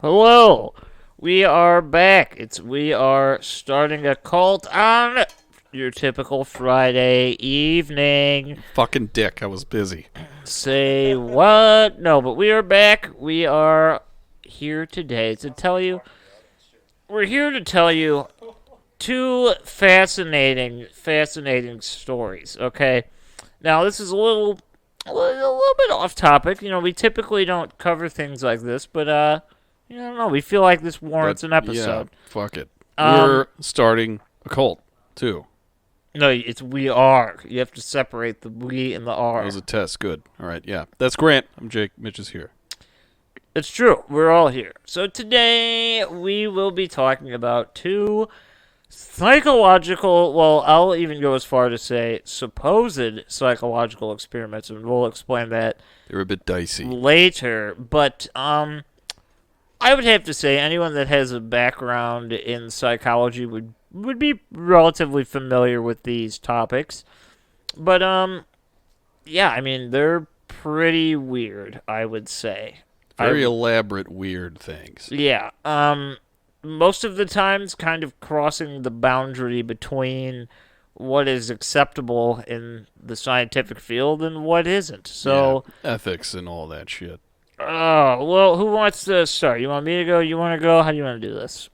Hello, we are back. We are starting a cult on your typical Friday evening. Fucking dick, I was busy. Say what? No, but we are back. We are here today to tell you. We're here to tell you two fascinating stories. Okay, now this is a little bit off topic. You know, we typically don't cover things like this, but I don't know. We feel like this warrants an episode. Yeah, fuck it. We're starting a cult, too. No, it's we are. You have to separate the we and the are. That was a test. Good. All right, yeah. That's Grant. I'm Jake. Mitch is here. It's true. We're all here. So today we will be talking about two psychological, well, I'll even go as far to say supposed psychological experiments, and we'll explain that They're a bit dicey. later. But I would have to say anyone that has a background in psychology would be relatively familiar with these topics. But yeah, I mean, they're pretty weird, I would say. Very elaborate, weird things. Yeah. Most of the times kind of crossing the boundary between what is acceptable in the scientific field and what isn't. So yeah, ethics and all that shit. Oh, well, who wants to start? You want me to go? You want to go? How do you want to do this?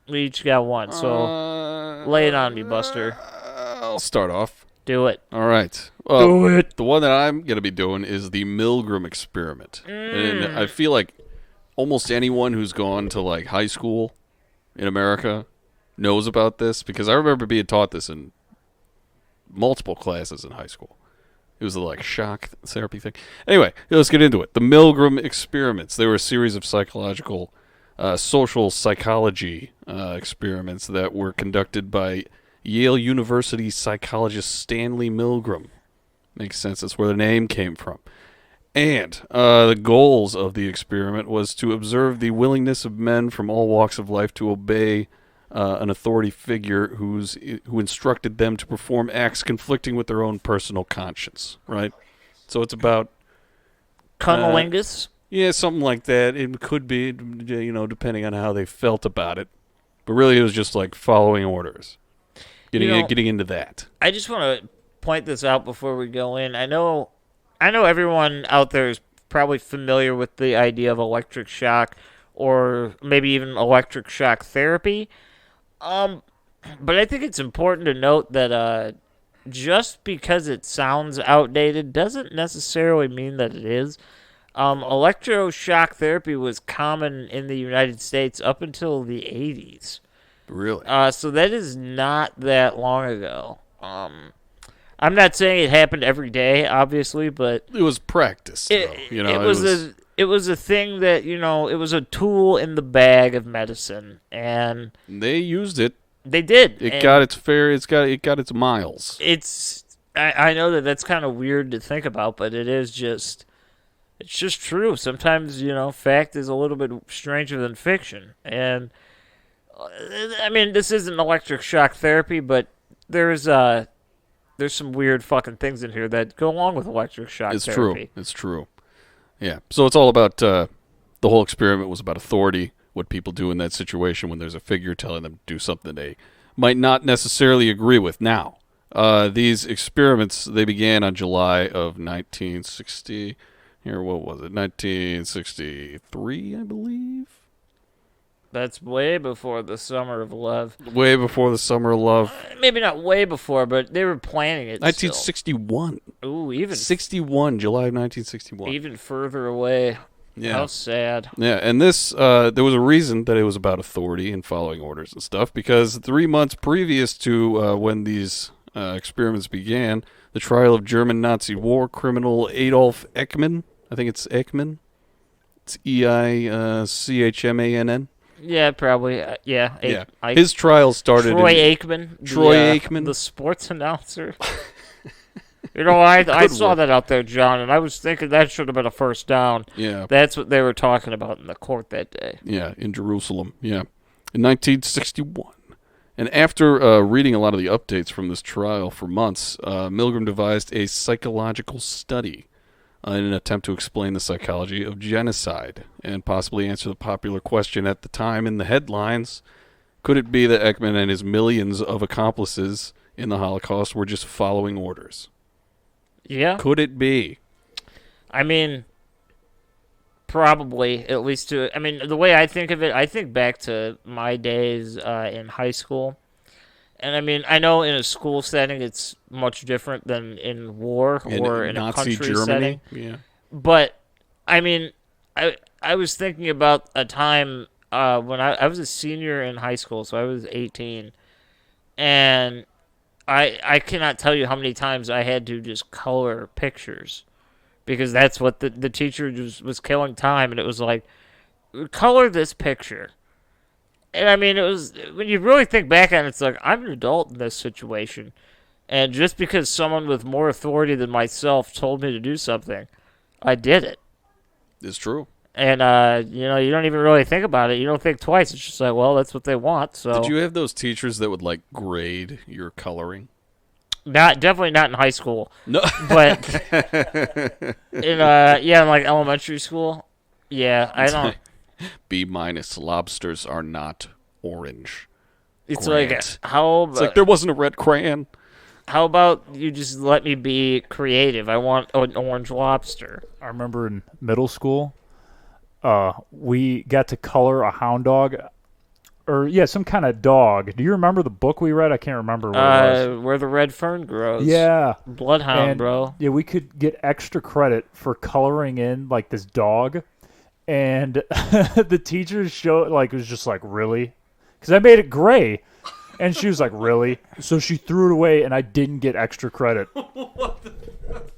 We each got one, so lay it on me, Buster. I'll start off. Do it. All right. Do it. The one that I'm going to be doing is the Milgram Experiment. And I feel like almost anyone who's gone to like high school in America knows about this, because I remember being taught this in multiple classes in high school. It was a like shock therapy thing. Anyway, let's get into it. The Milgram Experiments. They were a series of psychological, social psychology experiments that were conducted by Yale University psychologist Stanley Milgram. Makes sense. That's where the name came from. And the goals of the experiment was to observe the willingness of men from all walks of life to obey an authority figure who instructed them to perform acts conflicting with their own personal conscience, right? So it's about cunnilingus? Yeah, something like that. It could be, depending on how they felt about it. But really, it was just like following orders. Getting into that. I just want to point this out before we go in. I know everyone out there is probably familiar with the idea of electric shock or maybe even electric shock therapy. But I think it's important to note that just because it sounds outdated doesn't necessarily mean that it is. Electroshock therapy was common in the United States up until the 80s. Really? So that is not that long ago. I'm not saying it happened every day, obviously, but it was practiced. It was a thing that, it was a tool in the bag of medicine, and they used it. They did. It got its miles. I know that's kind of weird to think about, but it's just true. Sometimes, fact is a little bit stranger than fiction. And I mean, this isn't electric shock therapy, but there's some weird fucking things in here that go along with electric shock therapy. It's true. Yeah. So it's all about the whole experiment was about authority, what people do in that situation when there's a figure telling them to do something they might not necessarily agree with. Now, these experiments, they began on July of 1960. Here, what was it? 1963, I believe. That's way before the Summer of Love. Way before the Summer of Love. Maybe not way before, but they were planning it 1961. Still. Ooh, even 61, July of 1961. Even further away. Yeah. How sad. Yeah, and this, there was a reason that it was about authority and following orders and stuff, because 3 months previous to when these experiments began, the trial of German Nazi war criminal Adolf Eichmann, I think it's Eichmann, it's Eichmann. Yeah, probably. Yeah. His trial started Troy Aikman, the sports announcer. I saw that out there, John, and I was thinking that should have been a first down. Yeah. That's what they were talking about in the court that day. Yeah, in Jerusalem. Yeah. In 1961. And after reading a lot of the updates from this trial for months, Milgram devised a psychological study in an attempt to explain the psychology of genocide and possibly answer the popular question at the time in the headlines: could it be that Ekman and his millions of accomplices in the Holocaust were just following orders? Yeah. Could it be? I mean, probably, at least to... I mean, the way I think of it, I think back to my days in high school. And I mean, I know in a school setting it's much different than in war or in Nazi a country Germany? setting. Yeah. But, I mean, I was thinking about a time when I was a senior in high school, so I was 18. And I cannot tell you how many times I had to just color pictures. Because that's what the teacher was killing time. And it was like, color this picture. And I mean, it was, when you really think back on it, it's like, I'm an adult in this situation. And just because someone with more authority than myself told me to do something, I did it. It's true. And, you don't even really think about it. You don't think twice. It's just like, well, that's what they want. So Did you have those teachers that would, like, grade your coloring? Definitely not in high school. No. But, in like elementary school, yeah, I don't. B-, lobsters are not orange. It's Grant. like, how It's like there wasn't a red crayon. How about you just let me be creative? I want an orange lobster. I remember in middle school, we got to color a hound dog, or some kind of dog. Do you remember the book we read? I can't remember what it was. Where the red fern grows. Yeah, Bloodhound, bro. Yeah, we could get extra credit for coloring in like this dog, and the teacher was just like, really, because I made it gray. And she was like, really? So she threw it away, and I didn't get extra credit.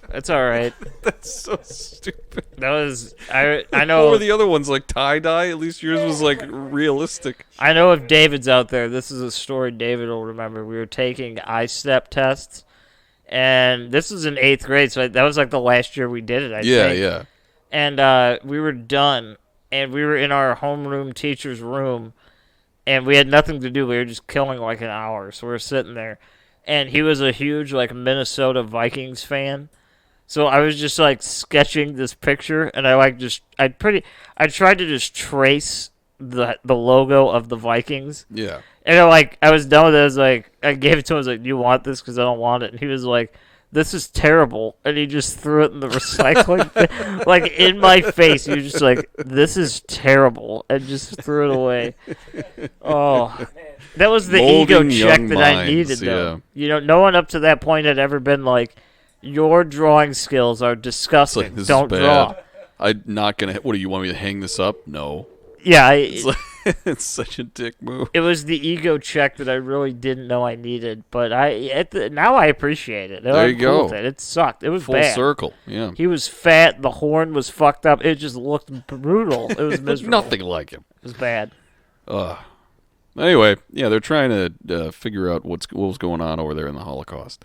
That's all right. That's so stupid. That was... I know... What were the other ones, like tie-dye? At least yours was, like, realistic. I know if David's out there, this is a story David will remember. We were taking I-step tests, and this was in 8th grade, so that was, like, the last year we did it, I think. Yeah. And we were done, and we were in our homeroom teacher's room, and we had nothing to do. We were just killing like an hour. So we were sitting there. And he was a huge like Minnesota Vikings fan. So I was just like sketching this picture. And I tried to just trace the logo of the Vikings. Yeah. And I was done with it. I gave it to him. I was like, do you want this? Because I don't want it. And he was like, this is terrible. And he just threw it in the recycling bin. Like, in my face. He was just like, this is terrible. And just threw it away. Oh. That was the Molding ego check young that minds, I needed, though. No one up to that point had ever been like, your drawing skills are disgusting. Like, this don't is bad. draw. I'm not going to... What, do you want me to hang this up? No. Yeah, It's such a dick move. it was the ego check that I really didn't know I needed, but now I appreciate it. There you go. It sucked. It was Full bad. circle, yeah. He was fat. The horn was fucked up. It just looked brutal. It was miserable. Nothing like him. It was bad. Anyway, yeah, they're trying to figure out what was going on over there in the Holocaust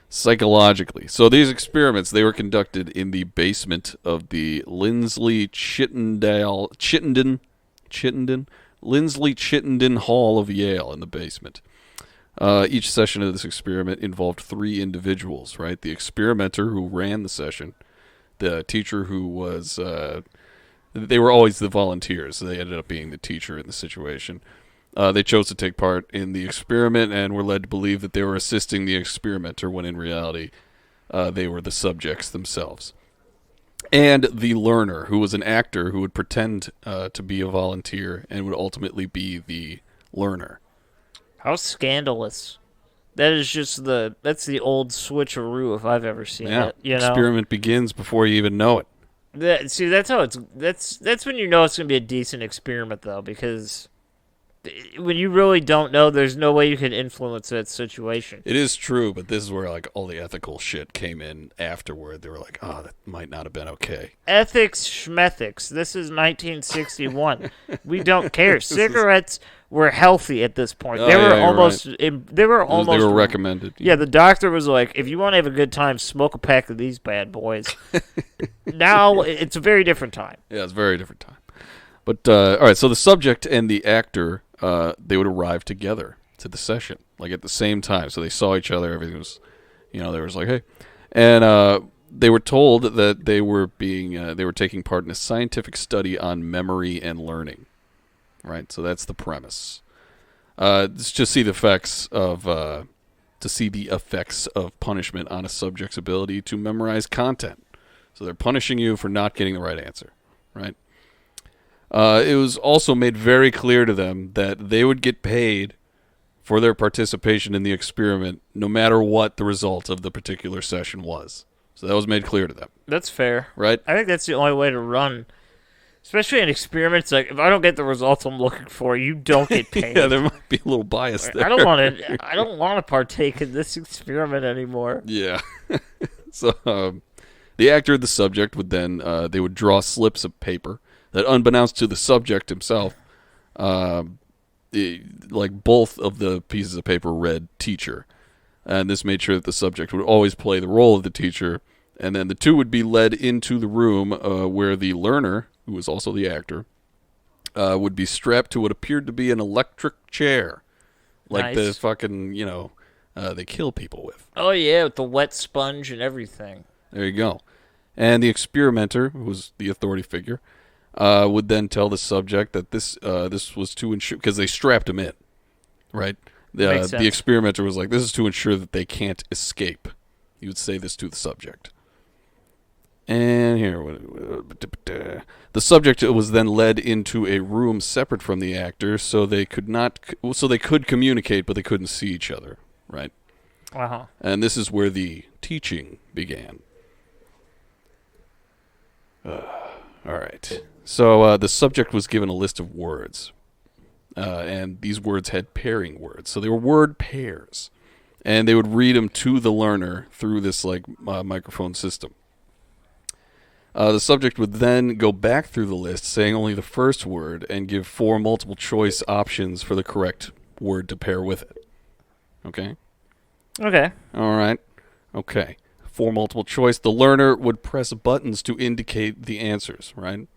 psychologically. So these experiments, they were conducted in the basement of the Lindsley Chittenden Hall of Yale in the basement. Each session of this experiment involved 3 individuals, right? The experimenter who ran the session, the teacher who was... they were always the volunteers, so they ended up being the teacher in the situation. They chose to take part in the experiment and were led to believe that they were assisting the experimenter when in reality they were the subjects themselves. And the learner, who was an actor who would pretend to be a volunteer and would ultimately be the learner. How scandalous. That is just that's the old switcheroo if I've ever seen it. Experiment begins before you even know it. That's how that's when you know it's going to be a decent experiment, though, because when you really don't know, there's no way you can influence that situation. It is true, but this is where like all the ethical shit came in afterward. They were like, oh, that might not have been okay. Ethics schmethics. This is 1961. We don't care. Cigarettes were healthy at this point. They were almost. Right. They were recommended. Yeah, the doctor was like, if you want to have a good time, smoke a pack of these bad boys. Now it's a very different time. Yeah, it's a very different time. But all right, so the subject and the actor, they would arrive together to the session, like at the same time. So they saw each other. Everything was, they was like, hey. And they were told that they were taking part in a scientific study on memory and learning. Right, so that's the premise. Let's just see the effects of punishment on a subject's ability to memorize content. So they're punishing you for not getting the right answer, right? It was also made very clear to them that they would get paid for their participation in the experiment, no matter what the result of the particular session was. So that was made clear to them. That's fair. Right? I think that's the only way to run, especially in experiments. Like, if I don't get the results I'm looking for, you don't get paid. Yeah, there might be a little bias there. I don't want to partake in this experiment anymore. Yeah. So the actor and the subject would then they would draw slips of paper that, unbeknownst to the subject himself, like both of the pieces of paper read teacher. And this made sure that the subject would always play the role of the teacher. And then the two would be led into the room where the learner, who was also the actor, would be strapped to what appeared to be an electric chair. Like Nice. the fucking, they kill people with. Oh yeah, with the wet sponge and everything. There you go. And the experimenter, who was the authority figure, would then tell the subject that this was to ensure, because they strapped him in, right? Makes sense. The experimenter was like, this is to ensure that they can't escape. He would say this to the subject. And here, the subject was then led into a room separate from the actor, so they could communicate, but they couldn't see each other, right? Uh-huh. And this is where the teaching began. All right. So the subject was given a list of words, and these words had pairing words. So they were word pairs, and they would read them to the learner through this microphone system. The subject would then go back through the list, saying only the first word, and give 4 multiple choice options for the correct word to pair with it. Okay? Okay. All right. Okay. 4 multiple choice. The learner would press buttons to indicate the answers, right?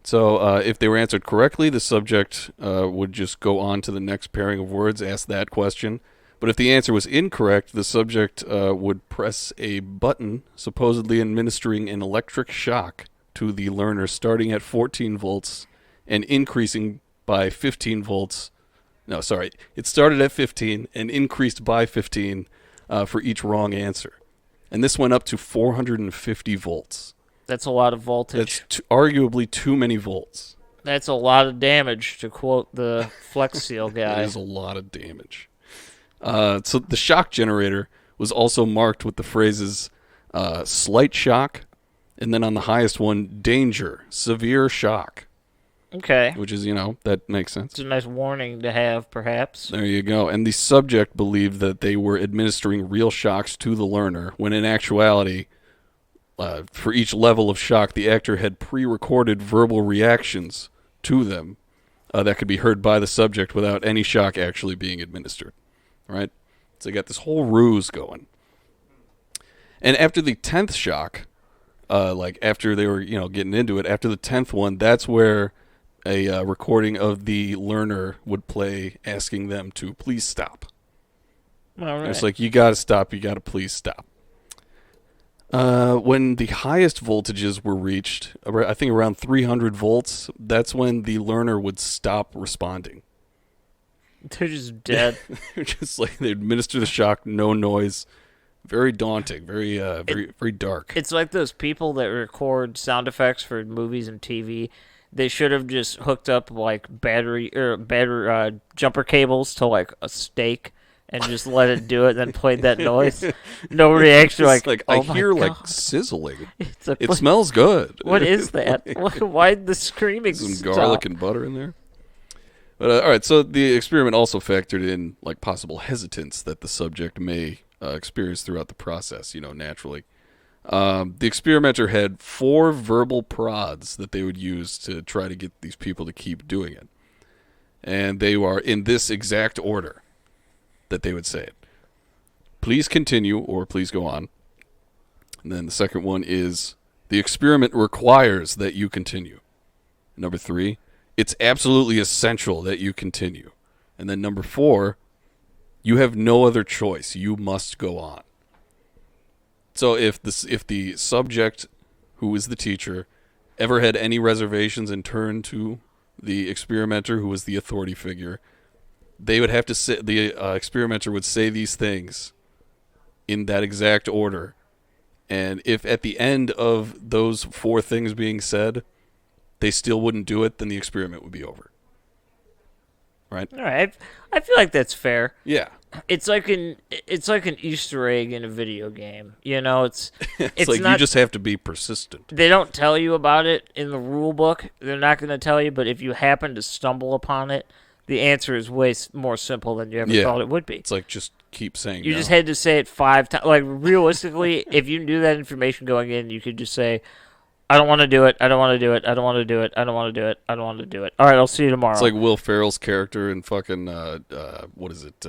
So if they were answered correctly, the subject would just go on to the next pairing of words, ask that question. But if the answer was incorrect, the subject would press a button, supposedly administering an electric shock to the learner, starting at 14 volts and increasing by 15 volts. No, sorry. It started at 15 and increased by 15 for each wrong answer. And this went up to 450 volts. That's a lot of voltage. That's arguably too many volts. That's a lot of damage, to quote the Flex Seal guy. That is a lot of damage. So the shock generator was also marked with the phrases slight shock, and then on the highest one, danger, severe shock. Okay. Which is, that makes sense. It's a nice warning to have, perhaps. There you go. And the subject believed that they were administering real shocks to the learner, when in actuality, for each level of shock, the actor had pre-recorded verbal reactions to them that could be heard by the subject without any shock actually being administered. Right? So they got this whole ruse going. And after the 10th shock, after they were, getting into it, after the 10th one, that's where a recording of the learner would play asking them to please stop. All right. It's like, you got to stop, you got to please stop. When the highest voltages were reached, I think around 300 volts, that's when the learner would stop responding. They're just dead. They're just like, they administer the shock, no noise. Very daunting, very dark. It's like those people that record sound effects for movies and TV. They should have just hooked up battery jumper cables to a stake and just let it do it, then played that noise. No reaction. It's oh I my hear God. sizzling. It It smells good. What is that? Why the screaming? Some garlic and butter in there. But all right, so the experiment also factored in possible hesitance that the subject may experience throughout the process. Naturally. The experimenter had 4 verbal prods that they would use to try to get these people to keep doing it, and they are in this exact order that they would say it. Please continue, or please go on. And then the second one is, the experiment requires that you continue. Number 3, it's absolutely essential that you continue. And then number 4, you have no other choice. You must go on. So if the subject, who is the teacher, ever had any reservations and turned to the experimenter, who was the authority figure, they would have to say, the experimenter would say these things in that exact order. And if at the end of those 4 things being said, they still wouldn't do it, then the experiment would be over. Right? All right. I feel like that's fair. Yeah. It's like an Easter egg in a video game. You know, it's like not, you just have to be persistent. they don't tell you about it in the rule book. They're not going to tell you, but if you happen to stumble upon it, the answer is way more simple than you ever thought it would be. It's like just keep saying You no. just had to say it 5 times. Like, realistically, if you knew that information going in, you could just say, I don't want to do it. I don't want to do it. I don't want to do it. I don't want to do it. I don't want to do it. All right, I'll see you tomorrow. It's like Will Ferrell's character in fucking what is it?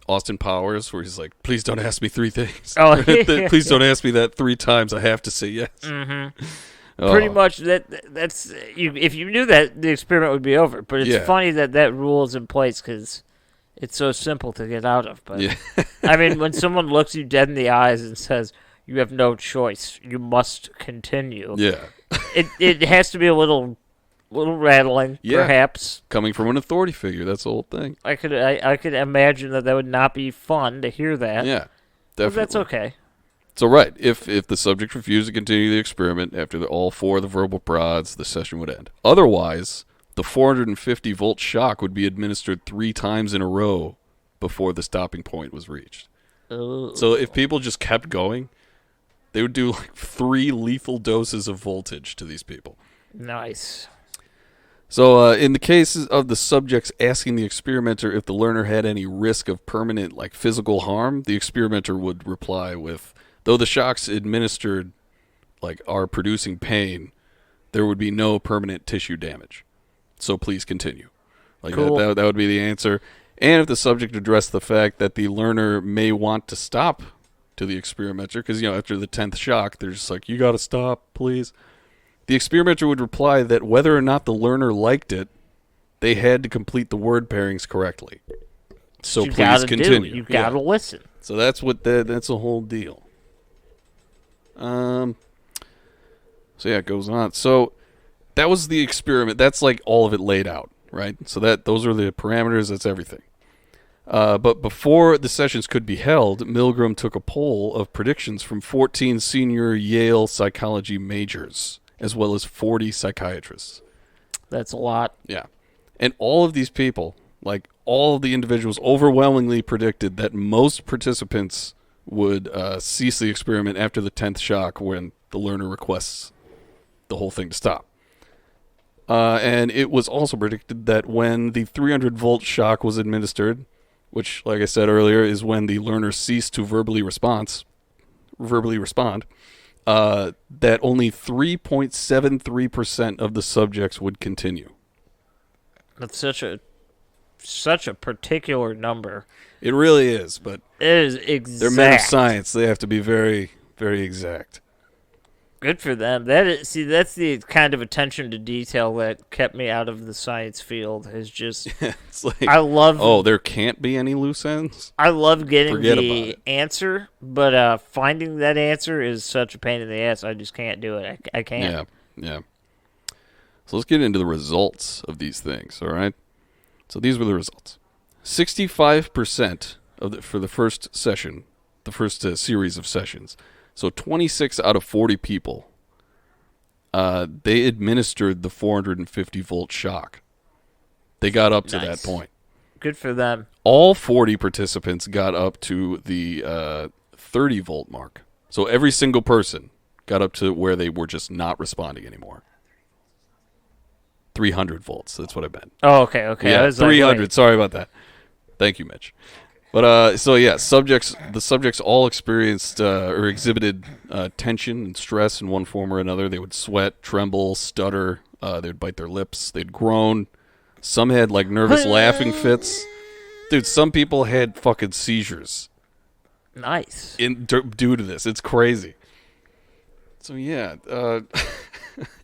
Austin Powers, where he's like, "Please don't ask me 3 things. Oh, Please don't ask me that 3 times. I have to say yes." Mm-hmm. Oh. Pretty much that's you. If you knew that, the experiment would be over. But it's funny that rule is in place because it's so simple to get out of. But I mean, when someone looks you dead in the eyes and says, "You have no choice. You must continue." Yeah. It has to be a little rattling, perhaps. Coming from an authority figure, that's the whole thing. I could imagine that would not be fun to hear that. Yeah, definitely. But that's okay. So right, if the subject refused to continue the experiment after all 4 of the verbal prods, the session would end. Otherwise, the 450-volt shock would be administered 3 times in a row before the stopping point was reached. Ooh. So if people just kept going, they would do like 3 lethal doses of voltage to these people. Nice. So in the cases of the subjects asking the experimenter if the learner had any risk of permanent like physical harm, the experimenter would reply with, though the shocks administered like are producing pain, there would be no permanent tissue damage. So please continue. Like cool. that would be the answer. And if the subject addressed the fact that the learner may want to stop to the experimenter, because after the 10th shock, they're just like, "You got to stop, please." The experimenter would reply that whether or not the learner liked it, they had to complete the word pairings correctly. So please continue. You gotta listen. So that's that's the whole deal. So yeah, it goes on. So that was the experiment. That's like all of it laid out, right? So those are the parameters. That's everything. But before the sessions could be held, Milgram took a poll of predictions from 14 senior Yale psychology majors, as well as 40 psychiatrists. That's a lot. Yeah. And all of these people, like all of the individuals, overwhelmingly predicted that most participants would cease the experiment after the 10th shock when the learner requests the whole thing to stop. And it was also predicted that when the 300-volt shock was administered, which, like I said earlier, is when the learner ceased to verbally respond, that only 3.73% of the subjects would continue. That's such a particular number. It really is, but it is exact. They're men of science. They have to be very, very exact. Good for them. That's the kind of attention to detail that kept me out of the science field. Is just it's like, I love. Oh, there can't be any loose ends. I love getting Forget the answer, but finding that answer is such a pain in the ass. I just can't do it. I can't. Yeah. So let's get into the results of these things. All right. So these were the results. 65% for the first session, the first series of sessions. So 26 out of 40 people, they administered the 450-volt shock. They got up to that point. Good for them. All 40 participants got up to the 30-volt mark. So every single person got up to where they were just not responding anymore. 300 volts, that's what I meant. Oh, okay. Yeah, 300, sorry about that. Thank you, Mitch. But so yeah, the subjects all experienced or exhibited tension and stress in one form or another. They would sweat, tremble, stutter. They would bite their lips. They'd groan. Some had like nervous laughing fits. Dude, some people had fucking seizures. Nice. Due to this, it's crazy. So yeah,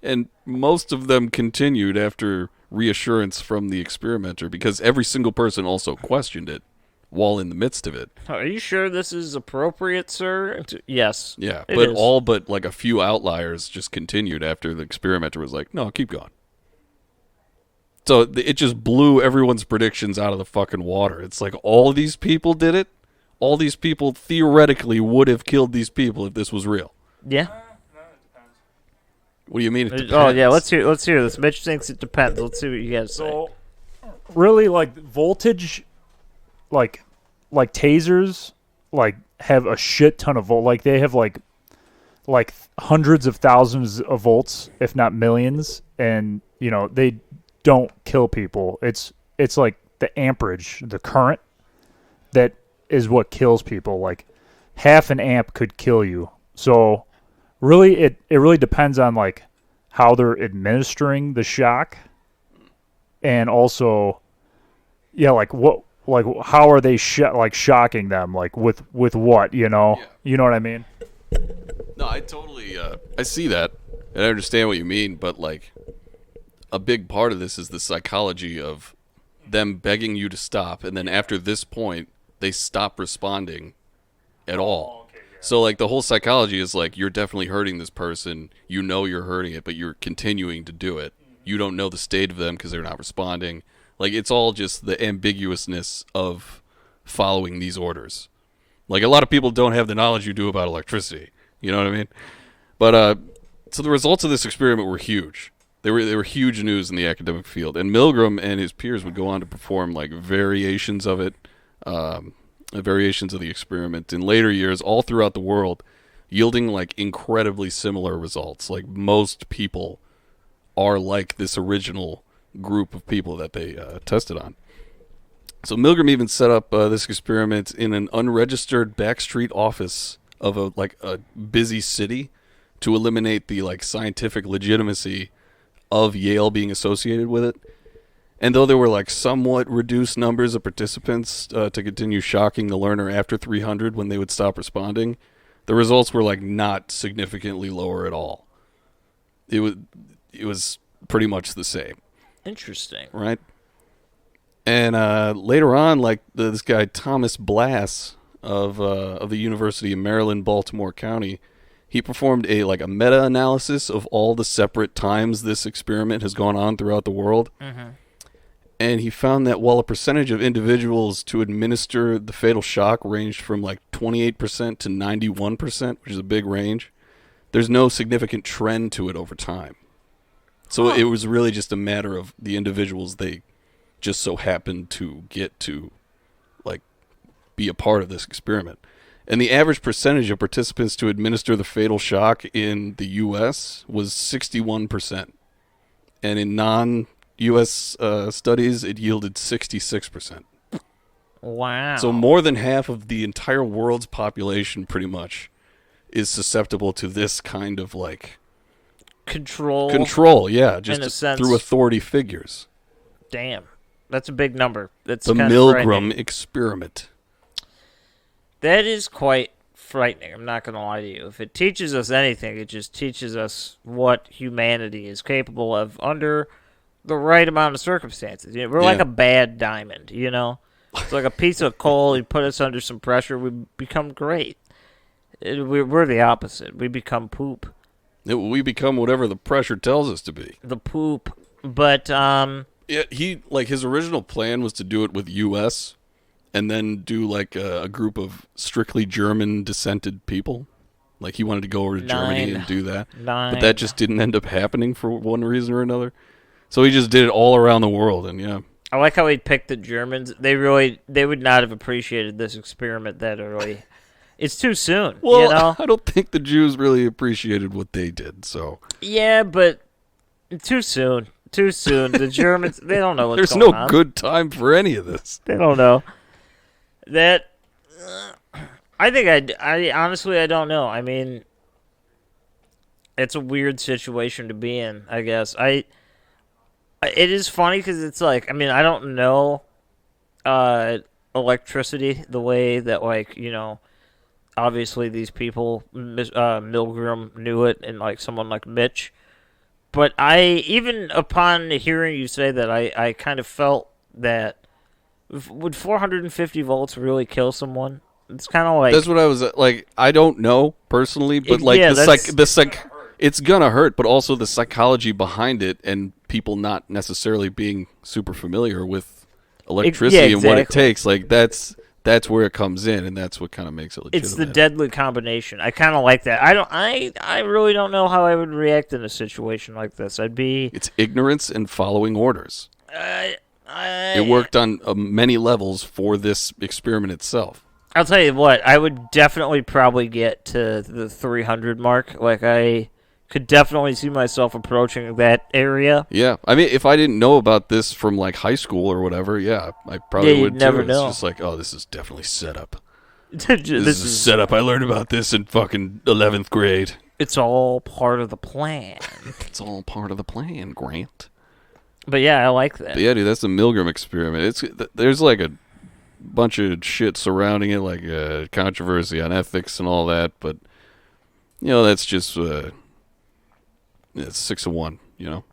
and most of them continued after reassurance from the experimenter because every single person also questioned it while in the midst of it. Are you sure this is appropriate, sir? Yes. Yeah, it but is. all but like a few outliers just continued after the experimenter was like, no, keep going. So it just blew everyone's predictions out of the fucking water. It's like all of these people did it. All these people theoretically would have killed these people if this was real. Yeah. What do you mean it depends? Oh yeah, let's hear this. Mitch thinks it depends. Let's see what you guys say. So, really, like voltage, like tasers, like have a shit ton of volt. Like they have like hundreds of thousands of volts, if not millions, and you know they don't kill people. It's like the amperage, the current, that is what kills people. Like half an amp could kill you. So really, it really depends on like how they're administering the shock, and also, yeah, like how are they shocking them? Like with what? You know, You know what I mean? No, I totally, I see that, and I understand what you mean, but like, a big part of this is the psychology of them begging you to stop, and then after this point, they stop responding at all. Okay, yeah. So, like, the whole psychology is like, you're definitely hurting this person, you know you're hurting it, but you're continuing to do it. You don't know the state of them because they're not responding. Like, it's all just the ambiguousness of following these orders. Like, a lot of people don't have the knowledge you do about electricity. You know what I mean? But, so the results of this experiment were huge. They were huge news in the academic field. And Milgram and his peers would go on to perform, like, variations of it, variations of the experiment in later years all throughout the world, yielding, like, incredibly similar results. Like, most people are like this original group of people that they tested on. So Milgram even set up this experiment in an unregistered backstreet office of a busy city to eliminate the like scientific legitimacy of Yale being associated with it. And though there were like somewhat reduced numbers of participants to continue shocking the learner after 300 when they would stop responding, the results were like not significantly lower at all. It was pretty much the same. Interesting. Right? And later on, like this guy Thomas Blass of the University of Maryland, Baltimore County, he performed a meta-analysis of all the separate times this experiment has gone on throughout the world. Mm-hmm. And he found that while a percentage of individuals to administer the fatal shock ranged from like 28% to 91%, which is a big range, there's no significant trend to it over time. So it was really just a matter of the individuals they just so happened to get to like be a part of this experiment. And the average percentage of participants to administer the fatal shock in the U.S. was 61%. And in non-U.S. Studies, it yielded 66%. Wow. So more than half of the entire world's population pretty much is susceptible to this kind of like Control, yeah, just in a sense. through authority figures. Damn. That's a big number. That's The kind of Milgram Experiment. That is quite frightening. I'm not going to lie to you. If it teaches us anything, it just teaches us what humanity is capable of under the right amount of circumstances. You know, we're like a bad diamond, you know? It's like a piece of coal. You put us under some pressure, we become great. We're the opposite. We become poop. We become whatever the pressure tells us to be. The poop. But, yeah, his original plan was to do it with U.S., and then do like a group of strictly German descended people. Like he wanted to go over to Germany and do that. But that just didn't end up happening for one reason or another. So he just did it all around the world, and yeah. I like how he picked the Germans. They would not have appreciated this experiment that early. It's too soon. Well, you know? I don't think the Jews really appreciated what they did, so. Yeah, but too soon. Too soon. The Germans, they don't know what's There's going on. no good time for any of this. They don't know. That, I think I honestly, I don't know. I mean, it's a weird situation to be in, I guess. It is funny because it's like, I mean, I don't know electricity the way that, like, you know, obviously these people, Milgram knew it, and like someone like Mitch. But even upon hearing you say that, I kind of felt that Would 450 volts really kill someone? It's kind of like That's what I was like. I don't know personally, but like yeah, it's gonna hurt. But also the psychology behind it, and people not necessarily being super familiar with electricity and what it takes. Like that's where it comes in, and that's what kind of makes it legitimate. It's the deadly combination. I kind of like that. I really don't know how I would react in a situation like this. It's ignorance and following orders. It worked on many levels for this experiment itself. I'll tell you what, I would definitely probably get to the 300 mark. Like, I could definitely see myself approaching that area. Yeah. I mean, if I didn't know about this from, like, high school or whatever, yeah, I probably would, never too. know. It's just like, oh, this is definitely set up. this is set up. I learned about this in fucking 11th grade. It's all part of the plan. It's all part of the plan, Grant. But yeah, I like that. But yeah, dude, that's the Milgram experiment. There's like a bunch of shit surrounding it, like controversy on ethics and all that. But you know, that's just it's 6 of 1. You know.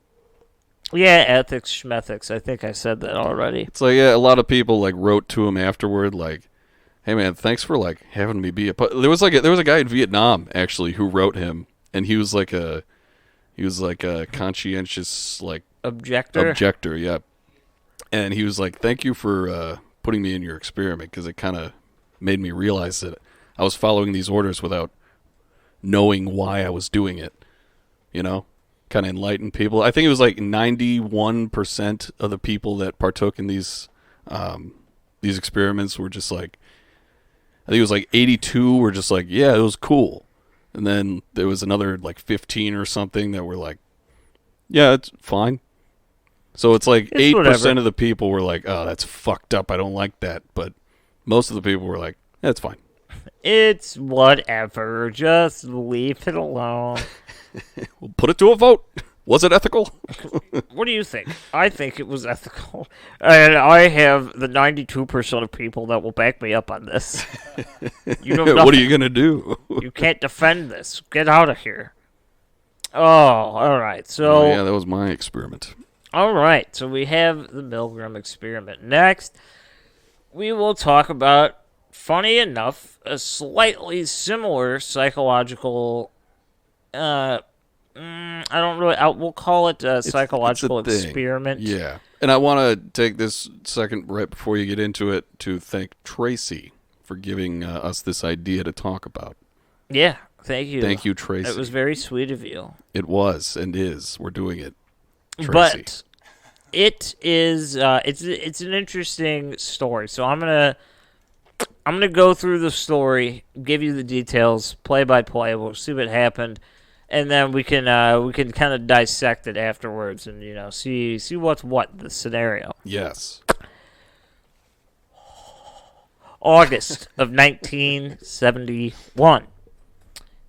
Yeah, ethics, schmethics. I think I said that already. It's like a lot of people like wrote to him afterward, like, "Hey man, thanks for like having me be a." There was a guy in Vietnam actually who wrote him, and he was like a conscientious like. Objector, yeah. And he was like, thank you for putting me in your experiment, because it kind of made me realize that I was following these orders without knowing why I was doing it. You know? Kind of enlightened people. I think it was like 91% of the people that partook in these experiments were just like, I think it was like 82 were just like, yeah, it was cool. And then there was another like 15 or something that were like, yeah, it's fine. So it's like 8% of the people were like, oh, that's fucked up. I don't like that. But most of the people were like, that's fine. It's whatever. Just leave it alone. We'll put it to a vote. Was it ethical? What do you think? I think it was ethical. And I have the 92% of people that will back me up on this. What are you going to do? You can't defend this. Get out of here. Oh, all right. So yeah, that was my experiment. All right, so we have the Milgram Experiment. Next, we will talk about, funny enough, a slightly similar psychological, I don't really, we'll call it a psychological experiment. Yeah, and I want to take this second right before you get into it to thank Tracy for giving us this idea to talk about. Yeah, thank you. Thank you, Tracy. It was very sweet of you. It was and is. We're doing it. Tracy. But it is it's an interesting story. So I'm gonna go through the story, give you the details, play by play. We'll see what happened, and then we can kind of dissect it afterwards, and see what's what the scenario. Yes. August of 1971.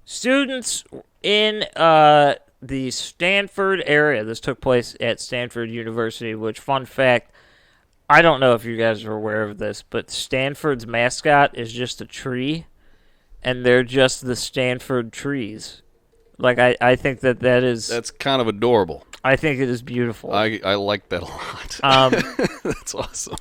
Students in the Stanford area. This took place at Stanford University, which, fun fact, I don't know if you guys are aware of this, but Stanford's mascot is just a tree, and they're just the Stanford trees. Like, I think that's kind of adorable. I think it is beautiful. I like that a lot. That's awesome.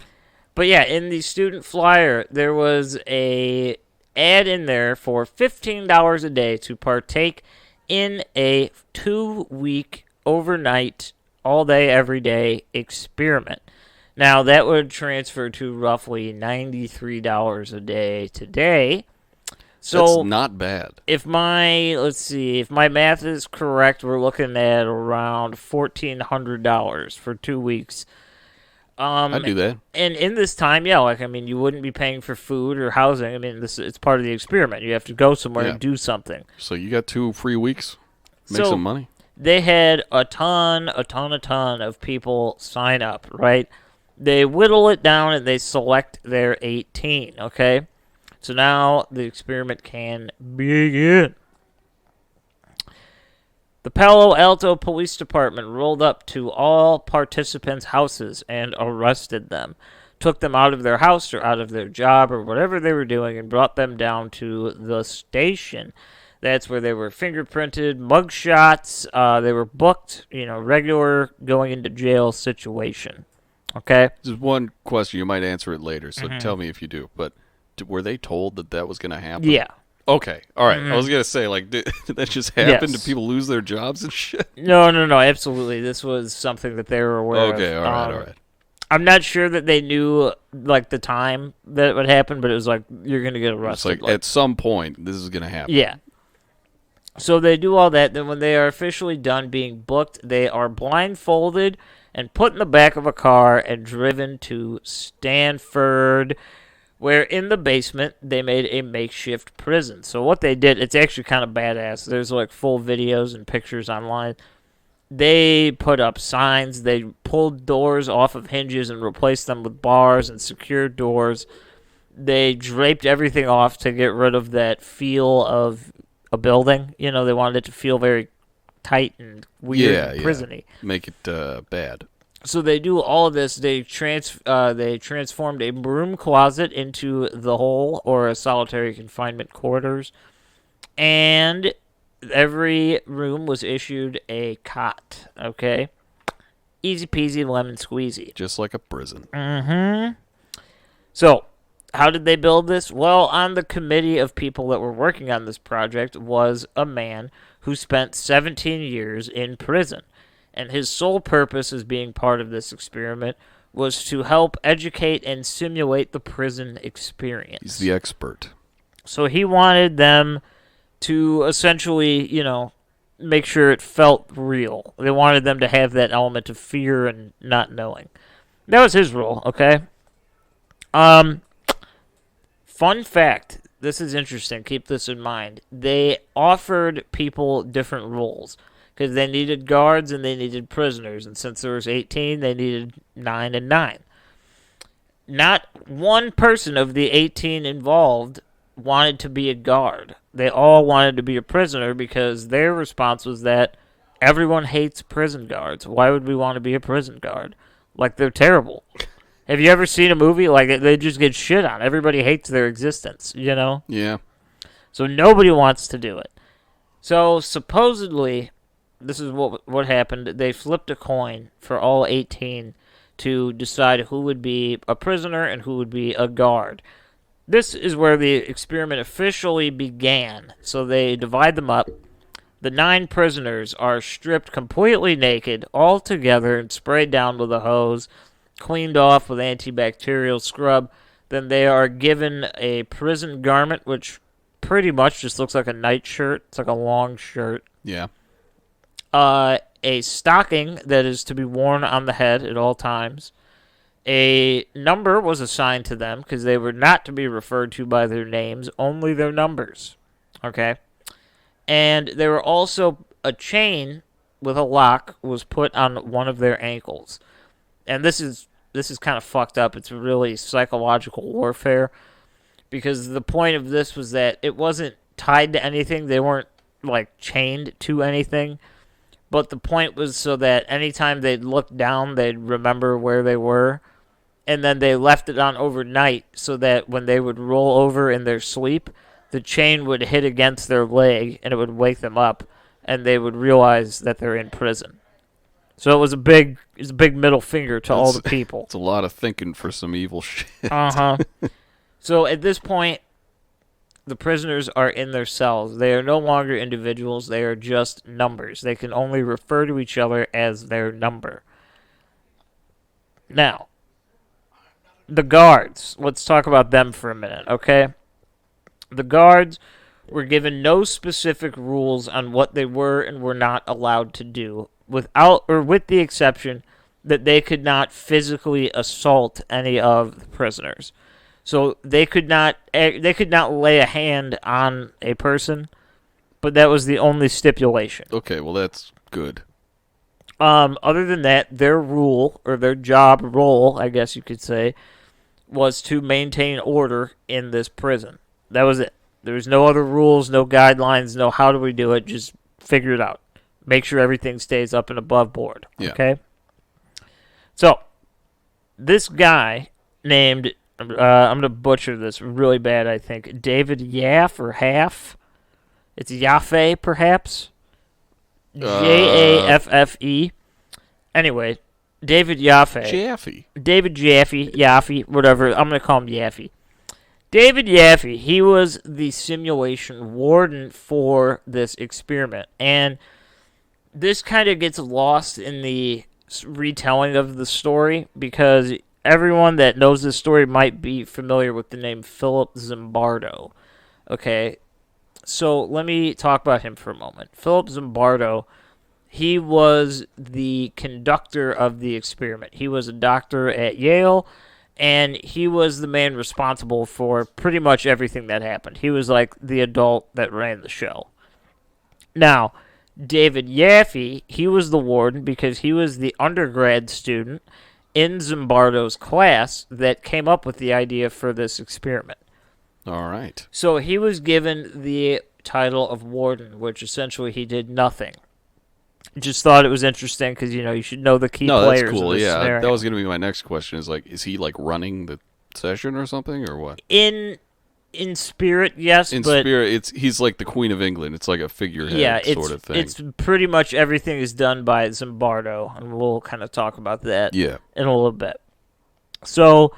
But yeah, in the student flyer, there was a ad in there for $15 a day to partake in a 2-week overnight, all day, every day experiment. Now, that would transfer to roughly $93 a day today. So that's not bad. If my math is correct, we're looking at around $1,400 for 2 weeks. I'd do that. And in this time, yeah, you wouldn't be paying for food or housing. It's part of the experiment. You have to go somewhere and do something. So you got 2 free weeks. Make some money. They had a ton of people sign up, right? They whittle it down and they select their 18, okay? So now the experiment can begin. The Palo Alto Police Department rolled up to all participants' houses and arrested them, took them out of their house or out of their job or whatever they were doing and brought them down to the station. That's where they were fingerprinted, mugshots, they were booked, regular going into jail situation. Okay? Just one question. You might answer it later, so Mm-hmm. tell me if you do. But were they told that that was going to happen? Yeah. Okay. All right. I was going to say, like, did that just happen? Yes. Did people lose their jobs and shit? No, absolutely. This was something that they were aware of. Okay. All right. I'm not sure that they knew, like, the time that it would happen, but it was like, you're going to get It's arrested. like, at some point, this is going to happen. Yeah. So they do all that. Then when they are officially done being booked, they are blindfolded and put in the back of a car and driven to Stanford, where in the basement they made a makeshift prison. So what they did, it's actually kind of badass. There's like full videos and pictures online. They put up signs. They pulled doors off of hinges and replaced them with bars and secured doors. They draped everything off to get rid of that feel of a building. You know, they wanted it to feel very tight and weird and prison-y. Make it bad. So they do all of this. They transformed a broom closet into the hole, or a solitary confinement quarters, and every room was issued a cot. Okay, easy peasy lemon squeezy. Just like a prison. Mm-hmm. So, how did they build this? Well, on the committee of people that were working on this project was a man who spent 17 years in prison. And his sole purpose as being part of this experiment was to help educate and simulate the prison experience. He's the expert. So he wanted them to essentially, make sure it felt real. They wanted them to have that element of fear and not knowing. That was his role, okay? Fun fact. This is interesting. Keep this in mind. They offered people different roles, because they needed guards and they needed prisoners. And since there was 18, they needed 9 and 9. Not one person of the 18 involved wanted to be a guard. They all wanted to be a prisoner, because their response was that everyone hates prison guards. Why would we want to be a prison guard? Like, they're terrible. Have you ever seen a movie like it? They just get shit on. Everybody hates their existence, Yeah. So nobody wants to do it. So supposedly, this is what happened. They flipped a coin for all 18 to decide who would be a prisoner and who would be a guard. This is where the experiment officially began. So they divide them up. The 9 prisoners are stripped completely naked, all together, and sprayed down with a hose, cleaned off with antibacterial scrub. Then they are given a prison garment, which pretty much just looks like a nightshirt. It's like a long shirt. Yeah. A stocking that is to be worn on the head at all times. A number was assigned to them, because they were not to be referred to by their names, only their numbers. Okay? And there were also a chain with a lock was put on one of their ankles. And this is kind of fucked up. It's really psychological warfare, because the point of this was that it wasn't tied to anything. They weren't, like, chained to anything. But the point was so that anytime they'd look down, they'd remember where they were. And then they left it on overnight so that when they would roll over in their sleep, the chain would hit against their leg and it would wake them up, and they would realize that they're in prison. So it was a big middle finger to all the people. It's a lot of thinking for some evil shit. Uh-huh. So at this point, the prisoners are in their cells. They are no longer individuals. They are just numbers. They can only refer to each other as their number. Now, the guards. Let's talk about them for a minute, okay? The guards were given no specific rules on what they were and were not allowed to do, with the exception that they could not physically assault any of the prisoners. So they could not lay a hand on a person, but that was the only stipulation. Okay, well that's good. Other than that, their rule, or their job role, I guess you could say, was to maintain order in this prison. That was it. There was no other rules, no guidelines, no how do we do it. Just figure it out. Make sure everything stays up and above board. Yeah. Okay? So, this guy named, I'm going to butcher this really bad, I think, David Yaff or Half. It's Yaffe, perhaps? Jaffe. Anyway, David Yaffe. Jaffe. David Yaffe, whatever. I'm going to call him Yaffe. David Yaffe, he was the simulation warden for this experiment. And this kind of gets lost in the retelling of the story because everyone that knows this story might be familiar with the name Philip Zimbardo. Okay, so let me talk about him for a moment. Philip Zimbardo, he was the conductor of the experiment. He was a doctor at Yale, and he was the man responsible for pretty much everything that happened. He was like the adult that ran the show. Now, David Yaffe, he was the warden because he was the undergrad student in Zimbardo's class that came up with the idea for this experiment. All right. So he was given the title of warden, which essentially he did nothing. Just thought it was interesting because, you should know the key players. That's cool. In this scenario. That was going to be my next question. Is he like running the session or something or what? In spirit, yes. In but spirit, he's like the Queen of England. It's like a figurehead sort of thing. It's pretty much everything is done by Zimbardo, and we'll kind of talk about that in a little bit. So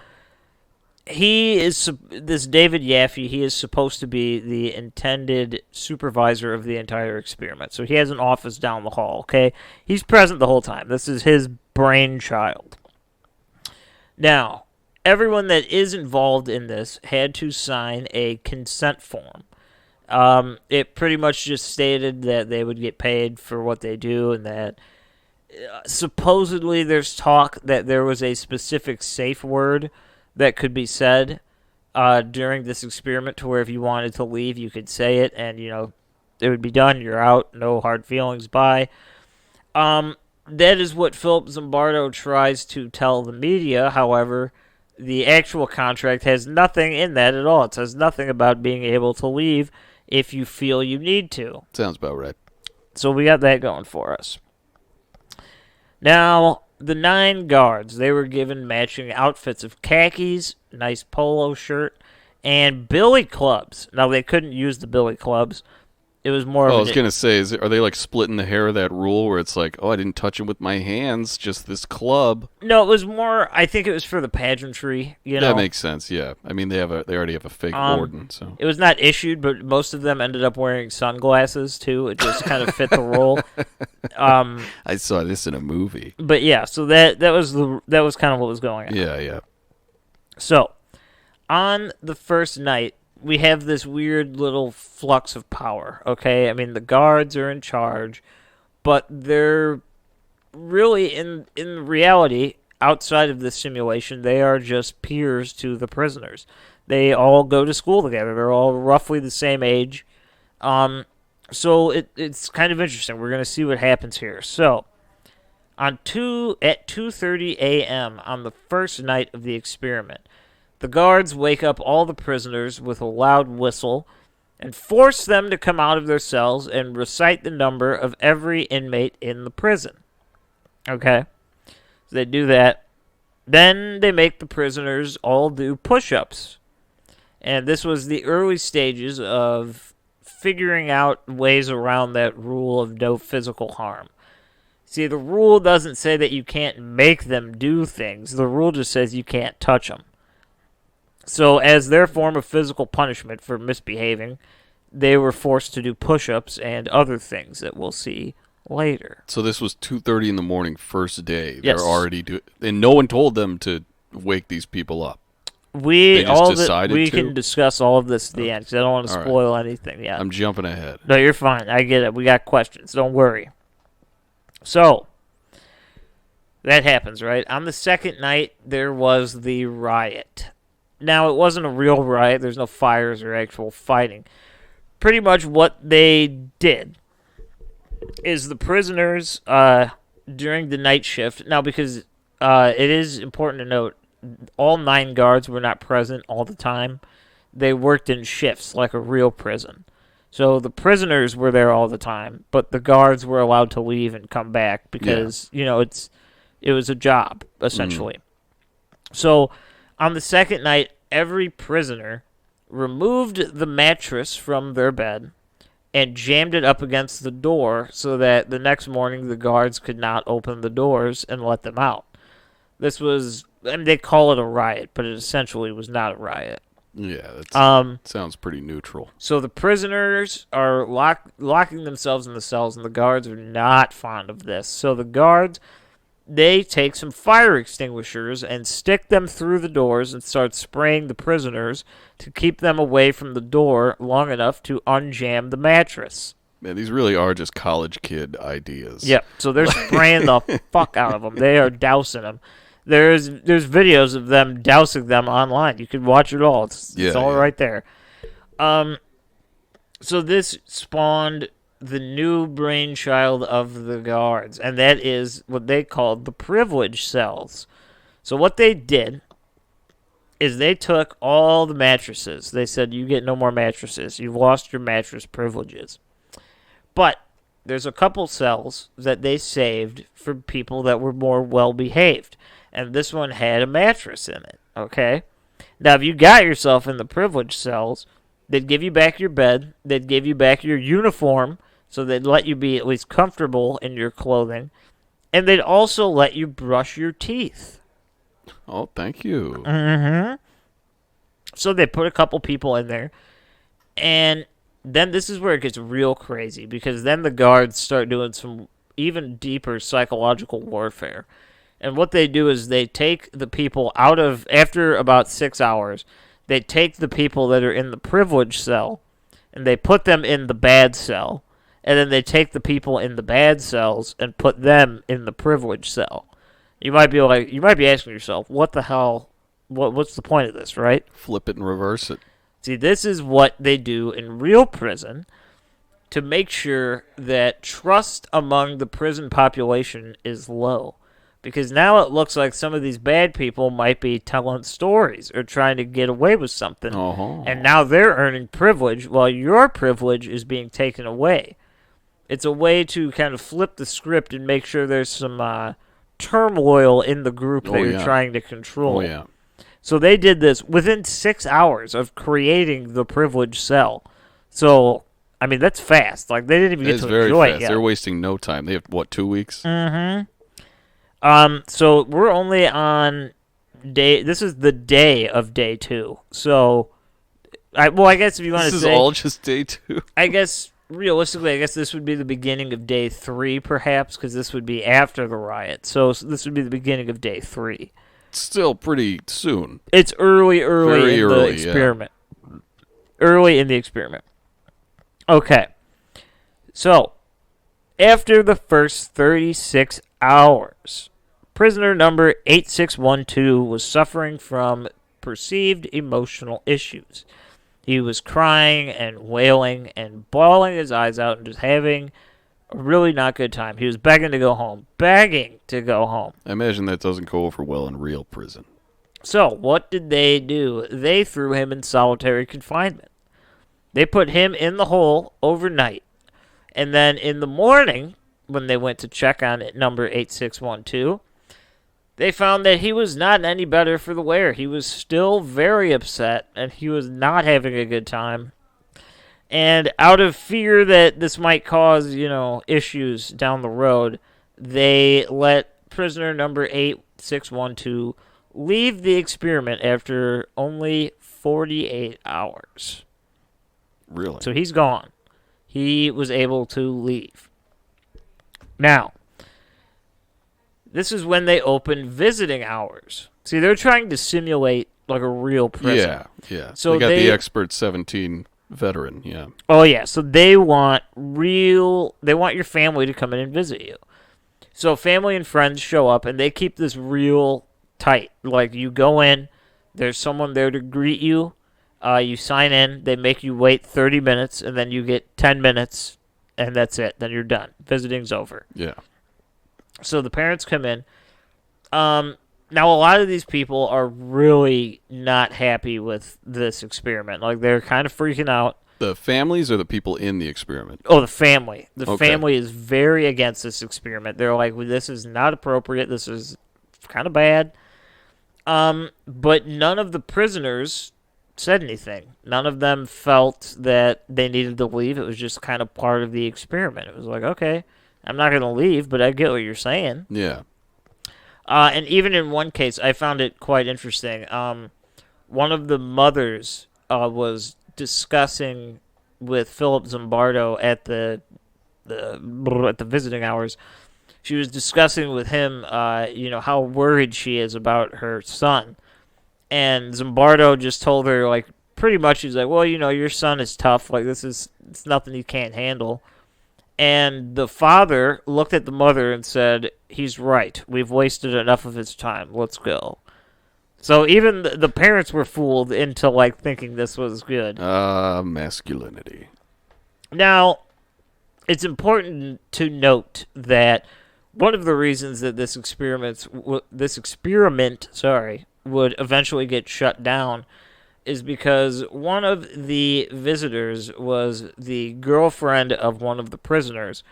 this David Yaffe, he is supposed to be the intended supervisor of the entire experiment. So he has an office down the hall, okay? He's present the whole time. This is his brainchild. Now, everyone that is involved in this had to sign a consent form. It pretty much just stated that they would get paid for what they do and that supposedly there's talk that there was a specific safe word that could be said during this experiment to where if you wanted to leave, you could say it and, it would be done. You're out. No hard feelings. Bye. That is what Philip Zimbardo tries to tell the media. However, the actual contract has nothing in that at all. It says nothing about being able to leave if you feel you need to. Sounds about right. So we got that going for us. Now, the 9 guards, they were given matching outfits of khakis, nice polo shirt, and billy clubs. Now, they couldn't use the billy clubs. It was more I was going to say, are they like splitting the hair of that rule where it's like, I didn't touch him with my hands, just this club? No, it was more, I think it was for the pageantry, That makes sense, yeah. I mean, they already have a fake warden, so. It was not issued, but most of them ended up wearing sunglasses, too. It just kind of fit the role. I saw this in a movie. But yeah, so that was kind of what was going on. Yeah. So, on the first night, we have this weird little flux of power, okay? I mean, the guards are in charge, but they're really, in reality, outside of this simulation, they are just peers to the prisoners. They all go to school together. They're all roughly the same age. So it's kind of interesting. We're going to see what happens here. So, at 2:30 a.m. on the first night of the experiment, the guards wake up all the prisoners with a loud whistle and force them to come out of their cells and recite the number of every inmate in the prison. Okay? So they do that. Then they make the prisoners all do push-ups. And this was the early stages of figuring out ways around that rule of no physical harm. See, the rule doesn't say that you can't make them do things. The rule just says you can't touch them. So, as their form of physical punishment for misbehaving, they were forced to do push-ups and other things that we'll see later. So this was 2:30 in the morning, first day. Yes. They're already and no one told them to wake these people up. We decided to? can discuss all of this at the end because I don't want to spoil anything yet. I'm jumping ahead. No, you're fine. I get it. We got questions. Don't worry. So, that happens, right? On the second night, there was the riot. Now, it wasn't a real riot. There's no fires or actual fighting. Pretty much what they did is the prisoners, during the night shift, now because it is important to note, all 9 guards were not present all the time. They worked in shifts like a real prison. So the prisoners were there all the time, but the guards were allowed to leave and come back because, it was a job, essentially. So on the second night, every prisoner removed the mattress from their bed and jammed it up against the door so that the next morning the guards could not open the doors and let them out. This was, I mean, they call it a riot, but it essentially was not a riot. Yeah, that sounds pretty neutral. So the prisoners are locking themselves in the cells, and the guards are not fond of this. So the guards, they take some fire extinguishers and stick them through the doors and start spraying the prisoners to keep them away from the door long enough to unjam the mattress. Man, these really are just college kid ideas. Yep. So they're spraying the fuck out of them. They are dousing them. There's videos of them dousing them online. You can watch it all. It's all right there. So this spawned the new brainchild of the guards, and that is what they called the privilege cells. So what they did is they took all the mattresses. They said, you get no more mattresses. You've lost your mattress privileges. But there's a couple cells that they saved for people that were more well-behaved. And this one had a mattress in it, okay? Now, if you got yourself in the privilege cells, they'd give you back your bed. They'd give you back your uniform, so they'd let you be at least comfortable in your clothing. And they'd also let you brush your teeth. Oh, thank you. Mm-hmm. So they put a couple people in there. And then this is where it gets real crazy, because then the guards start doing some even deeper psychological warfare. And what they do is they take the people out of, after about 6 hours, they take the people that are in the privilege cell, and they put them in the bad cell. And then they take the people in the bad cells and put them in the privilege cell. You might be asking yourself, what the hell, what's the point of this, right? Flip it and reverse it. See, this is what they do in real prison to make sure that trust among the prison population is low. Because now it looks like some of these bad people might be telling stories or trying to get away with something. Uh-huh. And now they're earning privilege while your privilege is being taken away. It's a way to kind of flip the script and make sure there's some turmoil in the group that you're trying to control. Oh, yeah. So they did this within 6 hours of creating the privilege cell. So, I mean, that's fast. Like, they didn't even get to enjoy it yet. They're wasting no time. They have, 2 weeks? Mm-hmm. So we're only on this is the day of day 2. So, I guess if you want to say... This is all just day 2? I guess, realistically, this would be the beginning of day 3, perhaps, because this would be after the riot. So this would be the beginning of day 3. Still pretty soon. It's early Very in early, the experiment. Yeah. Early in the experiment. Okay. So, after the first 36 hours, prisoner number 8612 was suffering from perceived emotional issues. He was crying and wailing and bawling his eyes out and just having a really not good time. He was begging to go home. I imagine that doesn't go over well in real prison. So, what did they do? They threw him in solitary confinement. They put him in the hole overnight. And then in the morning, when they went to check on it, number 8612, they found that he was not any better for the wear. He was still very upset, and he was not having a good time. And out of fear that this might cause, issues down the road, they let prisoner number 8612 leave the experiment after only 48 hours. Really? So he's gone. He was able to leave. Now, this is when they opened visiting hours. See, they're trying to simulate like a real prison. Yeah. So they got the Expert 17 veteran, yeah. Oh, yeah. So they want your family to come in and visit you. So family and friends show up, and they keep this real tight. Like, you go in, there's someone there to greet you. You sign in, they make you wait 30 minutes, and then you get 10 minutes, and that's it. Then you're done. Visiting's over. Yeah. So the parents come in. Now, a lot of these people are really not happy with this experiment. Like, they're kind of freaking out. The families or the people in the experiment? Oh, the family. The family is very against this experiment. They're like, well, this is not appropriate. This is kind of bad. But none of the prisoners said anything. None of them felt that they needed to leave. It was just kind of part of the experiment. It was like, okay, I'm not going to leave, but I get what you're saying. Yeah. And even in one case, I found it quite interesting. One of the mothers was discussing with Philip Zimbardo at the visiting hours. She was discussing with him, how worried she is about her son. And Zimbardo just told her, like, pretty much, he's like, well, your son is tough. Like, it's nothing he can't handle. And the father looked at the mother and said, he's right. We've wasted enough of his time. Let's go. So even the parents were fooled into, like, thinking this was good. Masculinity. Now, it's important to note that one of the reasons that this experiment, would eventually get shut down is because one of the visitors was the girlfriend of one of the prisoners,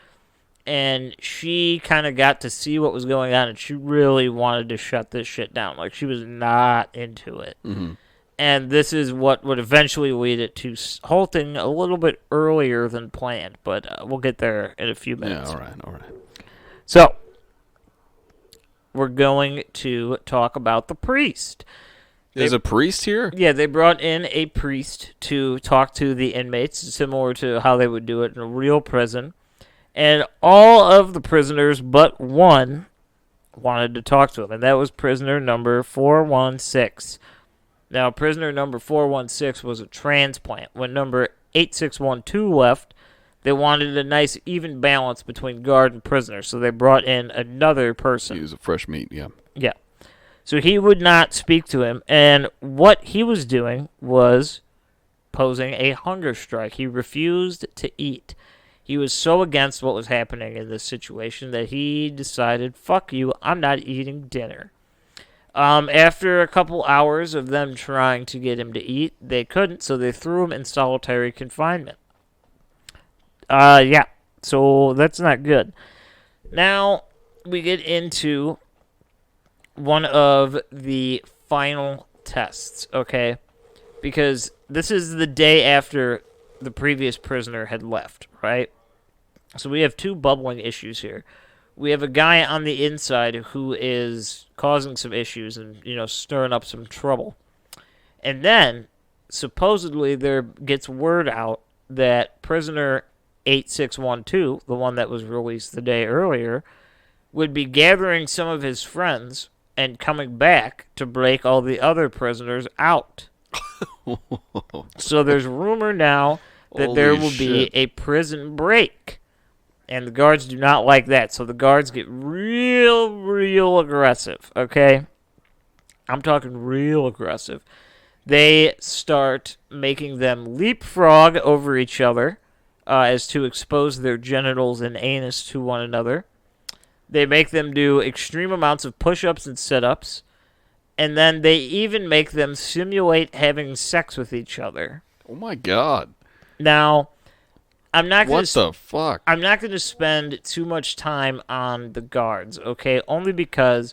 and she kind of got to see what was going on, and she really wanted to shut this shit down. Like, she was not into it. Mm-hmm. And this is what would eventually lead it to halting a little bit earlier than planned, but we'll get there in a few minutes. Yeah, all right. So, we're going to talk about the priest. There's a priest here? Yeah, they brought in a priest to talk to the inmates, similar to how they would do it in a real prison. And all of the prisoners but one wanted to talk to him, and that was prisoner number 416. Now, prisoner number 416 was a transplant. When number 8612 left, they wanted a nice even balance between guard and prisoner, so they brought in another person. He was a fresh meat, yeah. Yeah. So he would not speak to him, and what he was doing was posing a hunger strike. He refused to eat. He was so against what was happening in this situation that he decided, fuck you, I'm not eating dinner. After a couple hours of them trying to get him to eat, they couldn't, so they threw him in solitary confinement. So that's not good. Now, we get into one of the final tests, okay? Because this is the day after the previous prisoner had left, right? So we have two bubbling issues here. We have a guy on the inside who is causing some issues and, stirring up some trouble. And then, supposedly, there gets word out that prisoner 8612, the one that was released the day earlier, would be gathering some of his friends and coming back to break all the other prisoners out. So there's rumor now that Holy there will shit. be a prison break. And the guards do not like that. So the guards get real aggressive, okay? I'm talking real aggressive. They start making them leapfrog over each other as to expose their genitals and anus to one another. They make them do extreme amounts of push-ups and sit-ups. And then they even make them simulate having sex with each other. Oh my god. Now, I'm not going What the fuck? I'm not going to spend too much time on the guards, okay? Only because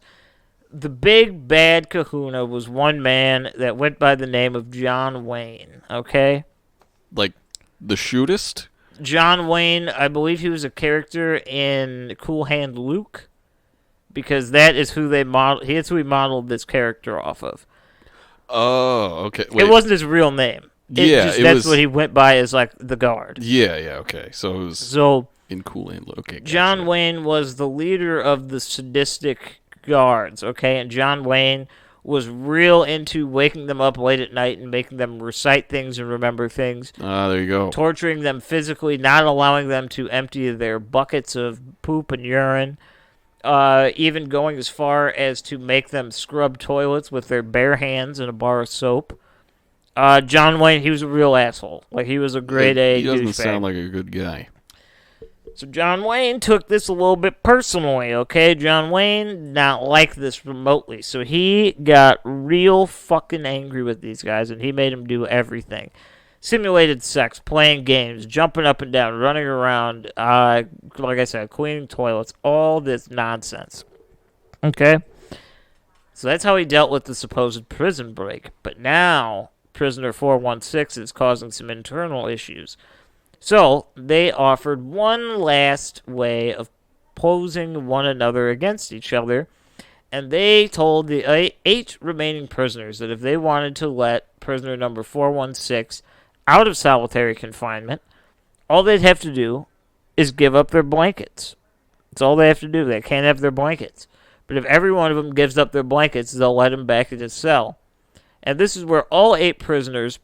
the big bad kahuna was one man that went by the name of John Wayne, okay? Like, the shootist? John Wayne, I believe he was a character in Cool Hand Luke, because that is who they modeled. That's who he modeled this character off of. Oh, okay. Wait. It wasn't his real name. That's was what he went by as, like, the guard. Yeah, okay. So it was So in Cool Hand Luke. Okay, John gotcha. Wayne was the leader of the sadistic guards, okay? And John Wayne was real into waking them up late at night and making them recite things and remember things, There you go. torturing them physically, not allowing them to empty their buckets of poop and urine, even going as far as to make them scrub toilets with their bare hands and a bar of soap. John Wayne, he was a real asshole. Like, he was a grade A He doesn't douchebag. sound like a good guy. So John Wayne took this a little bit personally, okay? John Wayne did not like this remotely, so he got real fucking angry with these guys, and he made them do everything. Simulated sex, playing games, jumping up and down, running around, like I said, cleaning toilets, all this nonsense. Okay? So that's how he dealt with the supposed prison break. But now, prisoner 416 is causing some internal issues. So, they offered one last way of posing one another against each other, And they told the eight remaining prisoners that if they wanted to let prisoner number 416 out of solitary confinement, all they'd have to do is give up their blankets. That's all they have to do. They can't have their blankets. But if every one of them gives up their blankets, they'll let him back in his cell. And this is where all 8 prisoners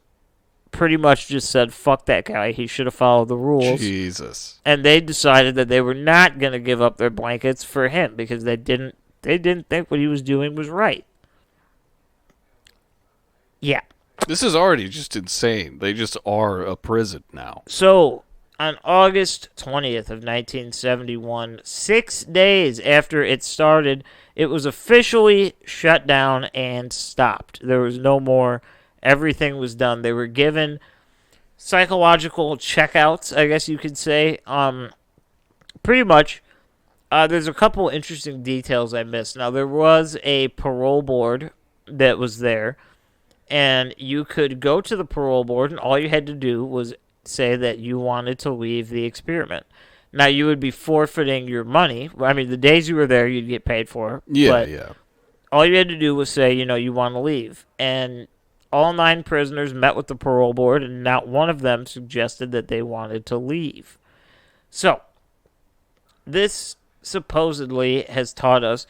pretty much just said, fuck that guy. He should have followed the rules. Jesus. And they decided that they were not going to give up their blankets for him because they didn't think what he was doing was right. Yeah. This is already just insane. They just are a prison now. So, on August 20th of 1971, 6 days after it started, it was officially shut down and stopped. There was no more. Everything was done. They were given psychological checkouts, I guess you could say. Pretty much, there's a couple interesting details I missed. Now, there was a parole board that was there, and you could go to the parole board, and all you had to do was say that you wanted to leave the experiment. Now, you would be forfeiting your money. I mean, the days you were there, you'd get paid for. Yeah. All you had to do was say, you want to leave. And all 9 prisoners met with the parole board, and not one of them suggested that they wanted to leave. So, this supposedly has taught us,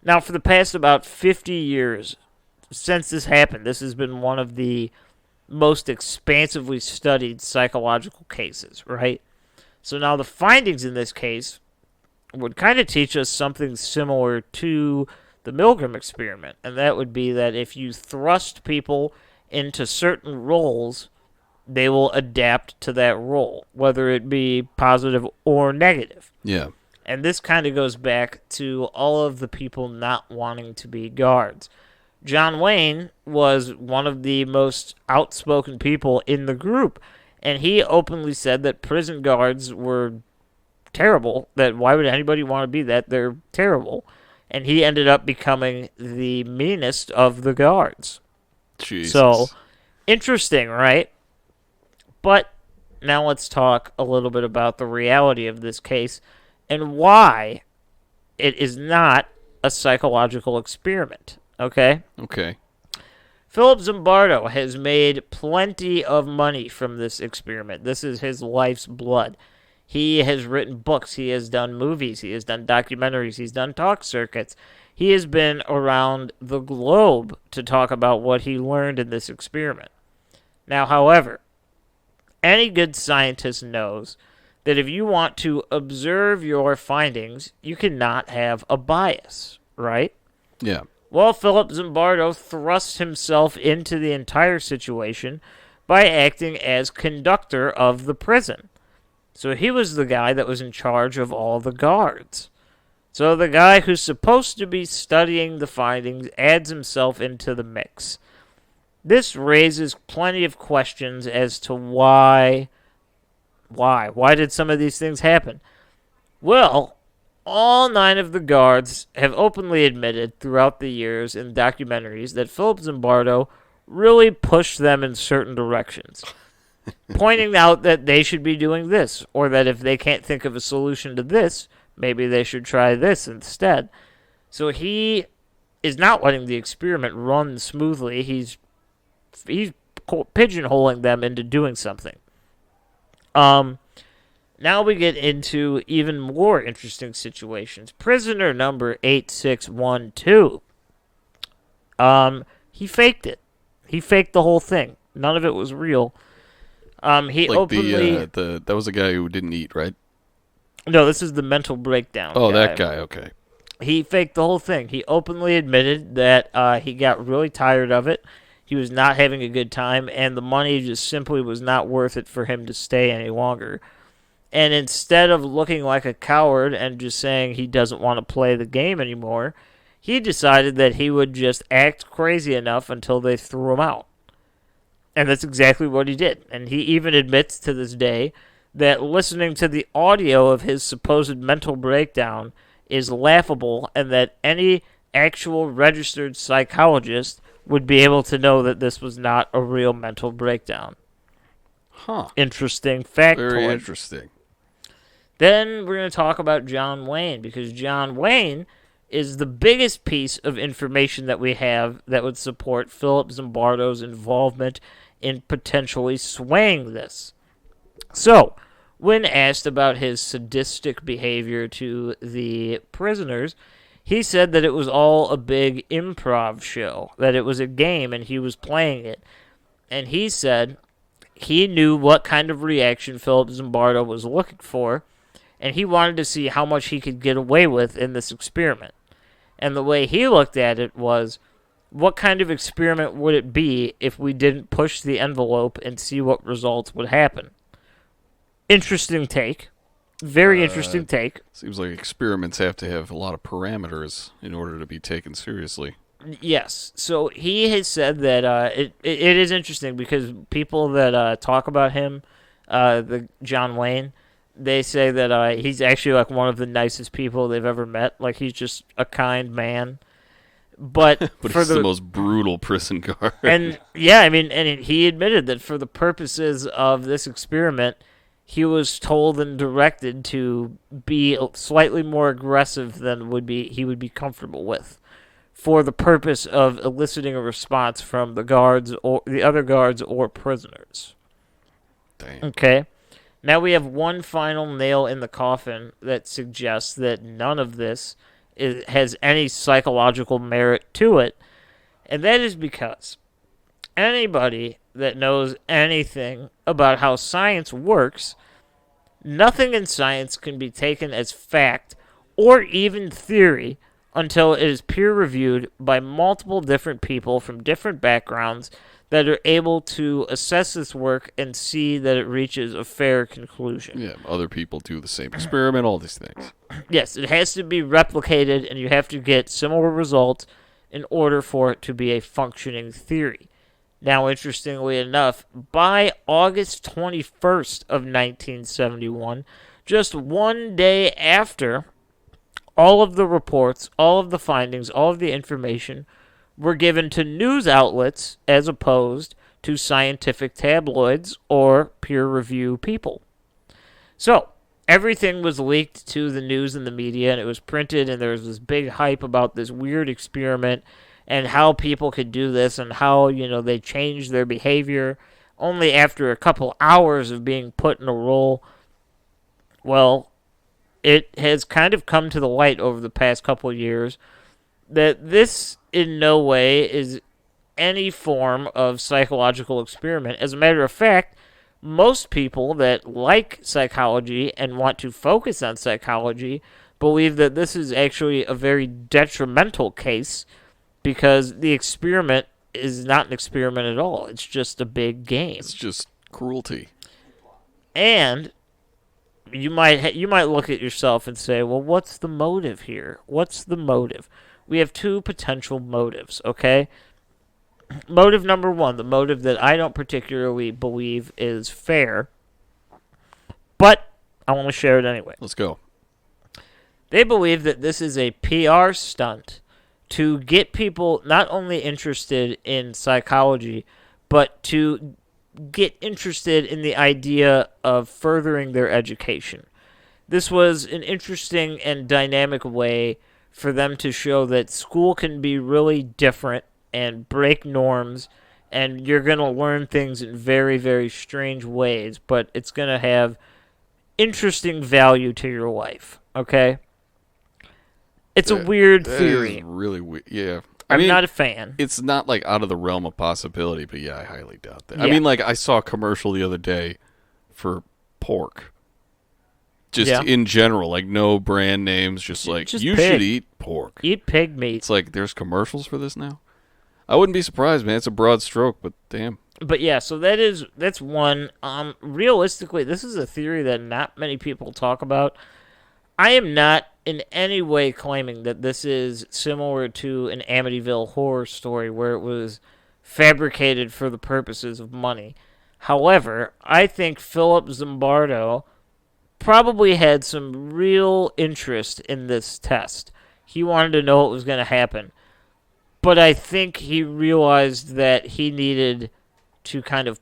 now for the past about 50 years since this happened, this has been one of the most expansively studied psychological cases, right? So now the findings in this case would kind of teach us something similar to the Milgram experiment, and that would be that if you thrust people into certain roles, they will adapt to that role, whether it be positive or negative. Yeah. And this kind of goes back to all of the people not wanting to be guards. John Wayne was one of the most outspoken people in the group, and he openly said that prison guards were terrible, that why would anybody want to be that? They're terrible. And he ended up becoming the meanest of the guards. Jesus. So, interesting, right? But now let's talk a little bit about the reality of this case and why it is not a psychological experiment. Okay? Okay. Philip Zimbardo has made plenty of money from this experiment. This is his life's blood. He has written books. He has done movies. He has done documentaries. He's done talk circuits. He has been around the globe to talk about what he learned in this experiment. Now, however, any good scientist knows that if you want to observe your findings, you cannot have a bias, right? Yeah. Well, Philip Zimbardo thrust himself into the entire situation by acting as conductor of the prison. So he was the guy that was in charge of all the guards. So the guy who's supposed to be studying the findings adds himself into the mix. This raises plenty of questions as to why. Why did some of these things happen? Well, all 9 of the guards have openly admitted throughout the years in documentaries that Philip Zimbardo really pushed them in certain directions, pointing out that they should be doing this, or that if they can't think of a solution to this, maybe they should try this instead. So he is not letting the experiment run smoothly. He's pigeonholing them into doing something. Now we get into even more interesting situations. Prisoner number 8612. He faked it. He faked the whole thing. None of it was real. He like openly... that was a guy who didn't eat, right? No, this is the mental breakdown Oh, guy. that guy, okay. He faked the whole thing. He openly admitted that he got really tired of it. He was not having a good time, and the money just simply was not worth it for him to stay any longer. And instead of looking like a coward and just saying he doesn't want to play the game anymore, he decided that he would just act crazy enough until they threw him out. And that's exactly what he did. And he even admits to this day that listening to the audio of his supposed mental breakdown is laughable, and that any actual registered psychologist would be able to know that this was not a real mental breakdown. Huh. Interesting factoid. Very interesting. Then we're going to talk about John Wayne, because John Wayne is the biggest piece of information that we have that would support Philip Zimbardo's involvement in potentially swaying this. So, when asked about his sadistic behavior to the prisoners, he said that it was all a big improv show, that it was a game and he was playing it. And he said he knew what kind of reaction Philip Zimbardo was looking for, and he wanted to see how much he could get away with in this experiment. And the way he looked at it was, what kind of experiment would it be if we didn't push the envelope and see what results would happen? Interesting take. Very interesting take. Seems like experiments have to have a lot of parameters in order to be taken seriously. Yes. So he has said that it is interesting because people that talk about him, the John Wayne, they say that he's actually like one of the nicest people they've ever met. Like he's just a kind man. But But for he's the most brutal prison guard. and yeah, I mean, and he admitted that for the purposes of this experiment, he was told and directed to be slightly more aggressive than he would be comfortable with, for the purpose of eliciting a response from the guards or the other guards or prisoners. Dang. Okay. Now we have one final nail in the coffin that suggests that none of this has any psychological merit to it, and that is because anybody that knows anything about how science works, nothing in science can be taken as fact or even theory until it is peer-reviewed by multiple different people from different backgrounds that are able to assess this work and see that it reaches a fair conclusion. Yeah, other people do the same experiment, all these things. Yes, it has to be replicated, and you have to get similar results in order for it to be a functioning theory. Now, interestingly enough, by August 21st of 1971, just one day after all of the reports, all of the findings, all of the information were given to news outlets as opposed to scientific tabloids or peer review people. So, everything was leaked to the news and the media, and it was printed, and there was this big hype about this weird experiment and how people could do this and how, they changed their behavior only after a couple hours of being put in a role. Well, it has kind of come to the light over the past couple of years that this in no way is any form of psychological experiment. As a matter of fact, most people that like psychology and want to focus on psychology believe that this is actually a very detrimental case because the experiment is not an experiment at all. It's just a big game. It's just cruelty. And you might look at yourself and say, well, what's the motive here? What's the motive? We have two potential motives, okay? Motive number one, the motive that I don't particularly believe is fair, but I want to share it anyway. Let's go. They believe that this is a PR stunt to get people not only interested in psychology, but to get interested in the idea of furthering their education. This was an interesting and dynamic way for them to show that school can be really different and break norms, and you're going to learn things in very, very strange ways, but it's going to have interesting value to your life, okay? It's a weird theory. Is really weird. Yeah. I'm not a fan. It's not like out of the realm of possibility, but yeah, I highly doubt that. Yeah. I mean, like I saw a commercial the other day for pork. Just in general, like no brand names, just like Just you pig. should eat pork. Eat pig meat. It's like there's commercials for this now. I wouldn't be surprised, man. It's a broad stroke, but damn. But yeah, so that's one. Realistically, this is a theory that not many people talk about. I am not in any way claiming that this is similar to an Amityville horror story where it was fabricated for the purposes of money. However, I think Philip Zimbardo probably had some real interest in this test. He wanted to know what was going to happen. But I think he realized that he needed to kind of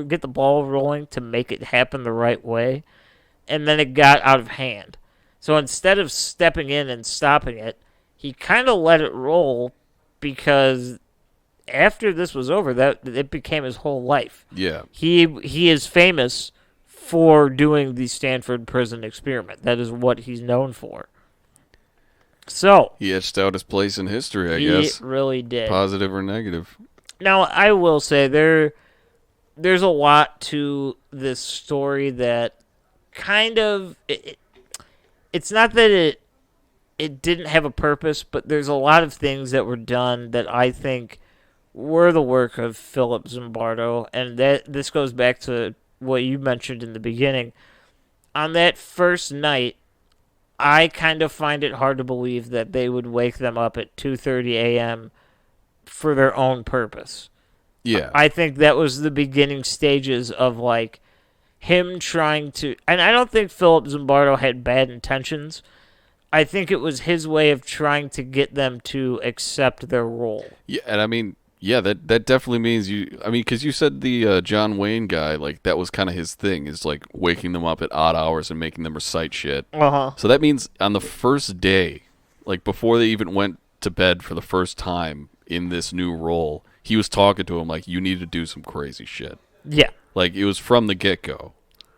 get the ball rolling to make it happen the right way. And then it got out of hand. So instead of stepping in and stopping it, he kind of let it roll because after this was over, that it became his whole life. Yeah. He is famous for doing the Stanford prison experiment. That is what he's known for. So He etched out his place in history, I he guess. really did. Positive or negative. Now, I will say there's a lot to this story that kind of it's not that it didn't have a purpose, but there's a lot of things that were done that I think were the work of Philip Zimbardo, and that this goes back to what you mentioned in the beginning. On that first night, I kind of find it hard to believe that they would wake them up at 2:30 a.m. for their own purpose. Yeah. I think that was the beginning stages of like him trying to, and I don't think Philip Zimbardo had bad intentions. I think it was his way of trying to get them to accept their role. Yeah, and I mean, yeah, that definitely means because you said the John Wayne guy, like, that was kind of his thing, is like waking them up at odd hours and making them recite shit. Uh-huh. So that means on the first day, like before they even went to bed for the first time in this new role, he was talking to him like, you need to do some crazy shit. Yeah. Like, it was from the get-go.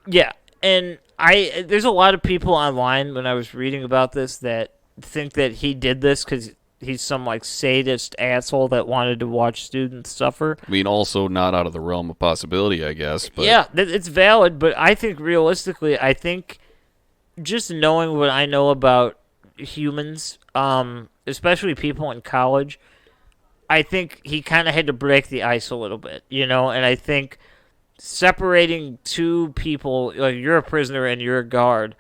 Yeah. And there's a lot of people online when I was reading about this that think that he did this because he's some like sadist asshole that wanted to watch students suffer. I mean, also not out of the realm of possibility, I guess. But yeah, it's valid, but I think realistically, I think just knowing what I know about humans, especially people in college, I think he kind of had to break the ice a little bit, and I think separating two people, like you're a prisoner and you're a guard,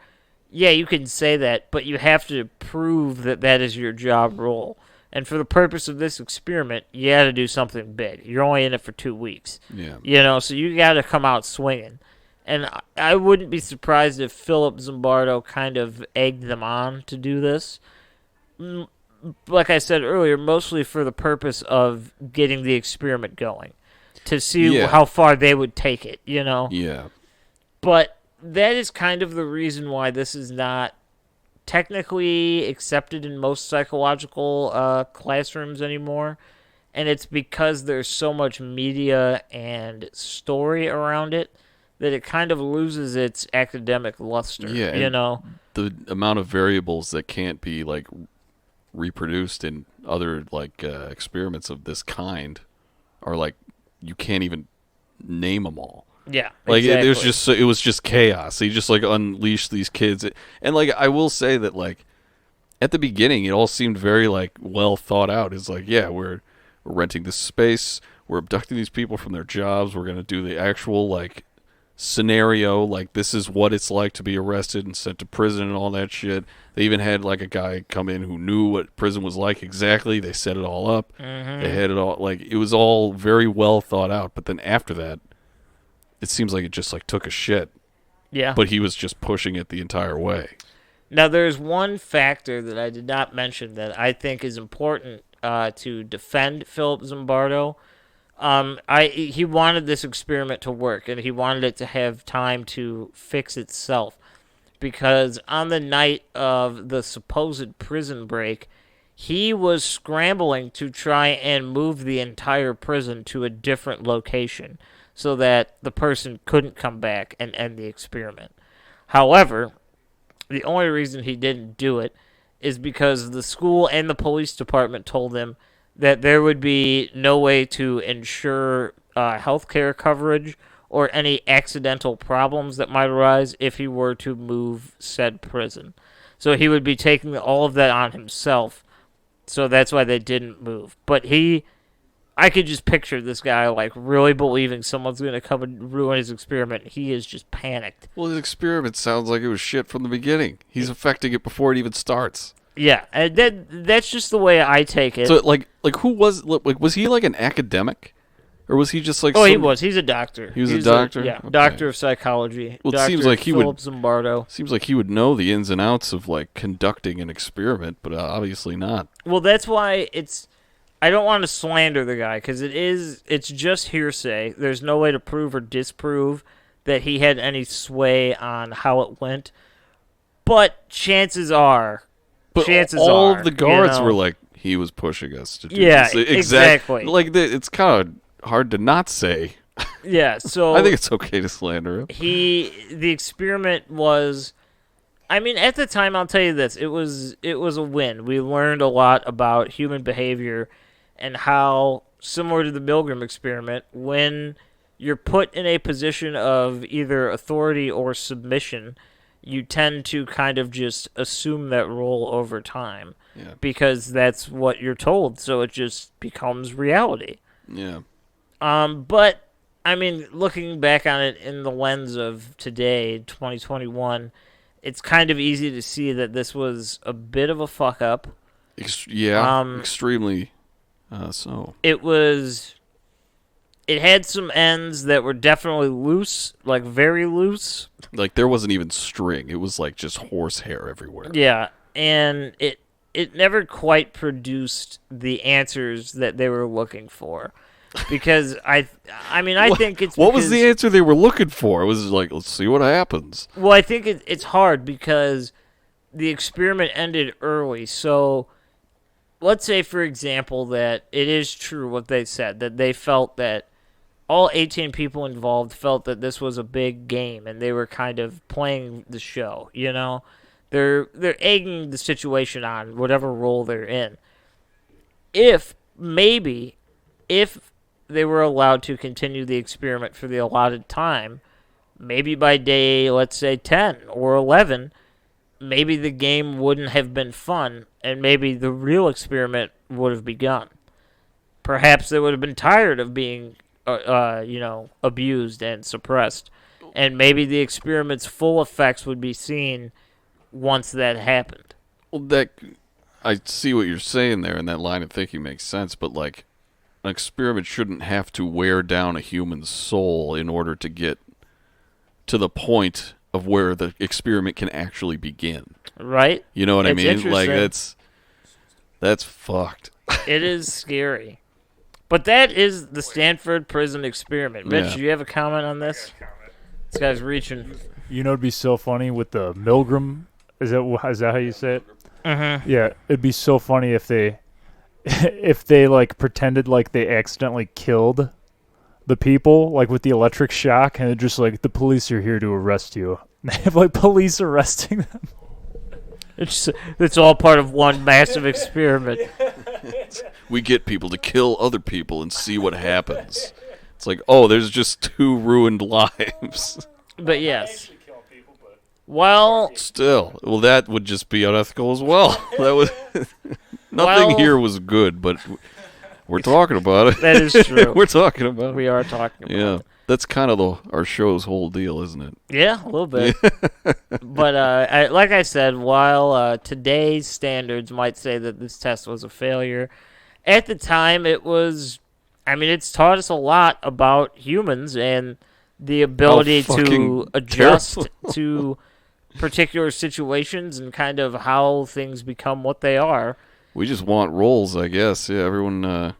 yeah, you can say that, but you have to prove that that is your job role. And for the purpose of this experiment, you got to do something big. You're only in it for 2 weeks. Yeah. So you got to come out swinging. And I wouldn't be surprised if Philip Zimbardo kind of egged them on to do this. Like I said earlier, mostly for the purpose of getting the experiment going. To see how far they would take it, Yeah. But that is kind of the reason why this is not technically accepted in most psychological classrooms anymore. And it's because there's so much media and story around it that it kind of loses its academic luster, The amount of variables that can't be, like, reproduced in other, like, experiments of this kind are, like, you can't even name them all. Yeah, like exactly. it was just chaos. He just like unleashed these kids, and like I will say that like at the beginning, it all seemed very like well thought out. It's like, yeah, we're renting this space, we're abducting these people from their jobs, we're gonna do the actual like scenario, like this is what it's like to be arrested and sent to prison and all that shit. They even had like a guy come in who knew what prison was like exactly. They set it all up. Mm-hmm. They had it all, like, it was all very well thought out. But then after that, it seems like it just like took a shit. Yeah. But he was just pushing it the entire way. Now there's one factor that I did not mention that I think is important to defend Philip Zimbardo. He wanted this experiment to work, and he wanted it to have time to fix itself. Because on the night of the supposed prison break, he was scrambling to try and move the entire prison to a different location so that the person couldn't come back and end the experiment. However, the only reason he didn't do it is because the school and the police department told him that there would be no way to ensure health care coverage or any accidental problems that might arise if he were to move said prison. So he would be taking all of that on himself. So that's why they didn't move. But I could just picture this guy like really believing someone's going to come and ruin his experiment. He is just panicked. Well, his experiment sounds like it was shit from the beginning. He's affecting it before it even starts. Yeah, and that's just the way I take it. So like who was he like an academic? Or was he just like? He was. He's a doctor. He was a doctor. Yeah, okay. Doctor of psychology. Well, it Dr. seems like he Philip would. Zimbardo. Seems like he would know the ins and outs of like conducting an experiment, but obviously not. Well, that's why it's. I don't want to slander the guy because it's just hearsay. There's no way to prove or disprove that he had any sway on how it went. But chances are But chances all are, of the guards you know, were like, he was pushing us to do Yeah, this. exactly. Like, it's kind of hard to not say. Yeah, so I think it's okay to slander him. the experiment was, I mean, at the time, I'll tell you this, it was a win. We learned a lot about human behavior and how, similar to the Milgram experiment, when you're put in a position of either authority or submission, you tend to kind of just assume that role over time. Yeah. Because that's what you're told, so it just becomes reality. Yeah. But I mean, looking back on it in the lens of today, 2021, it's kind of easy to see that this was a bit of a fuck up. Extremely so. It had some ends that were definitely loose, like very loose. Like, there wasn't even string. It was like just horsehair everywhere. Yeah, and it never quite produced the answers that they were looking for. Because I think it's what was the answer they were looking for? It was like, let's see what happens. Well, I think it's hard because the experiment ended early. So let's say, for example, that it is true what they said, that they felt that all 18 people involved felt that this was a big game and they were kind of playing the show, you know? They're egging the situation on, whatever role they're in. If they were allowed to continue the experiment for the allotted time, maybe by day, let's say 10 or 11, maybe the game wouldn't have been fun, and maybe the real experiment would have begun. Perhaps they would have been tired of being, abused and suppressed, and maybe the experiment's full effects would be seen once that happened. Well, I see what you're saying there, and that line of thinking makes sense, but like, an experiment shouldn't have to wear down a human soul in order to get to the point of where the experiment can actually begin. Right? You know what I mean? Like, interesting. that's fucked. It is scary. But that is the Stanford prison experiment. Mitch, do you have a comment on this? This guy's reaching. You know, it'd be so funny with the Milgram. Is that how you say it? Mm-hmm. Yeah, it'd be so funny if they like pretended like they accidentally killed the people, like with the electric shock, and it's just like, the police are here to arrest you. They have like police arresting them. It's all part of one massive experiment. We get people to kill other people and see what happens. It's like, oh, there's just 2 ruined lives. But yes. Well, still, that would just be unethical as well. That was nothing here was good, but we're talking about it. That is true. We're talking about it. We are talking about it. That's kind of our show's whole deal, isn't it? Yeah, a little bit. But like I said, while today's standards might say that this test was a failure, at the time it was. I mean, it's taught us a lot about humans and the ability to adjust to particular situations and kind of how things become what they are. We just want roles, I guess. Yeah, everyone.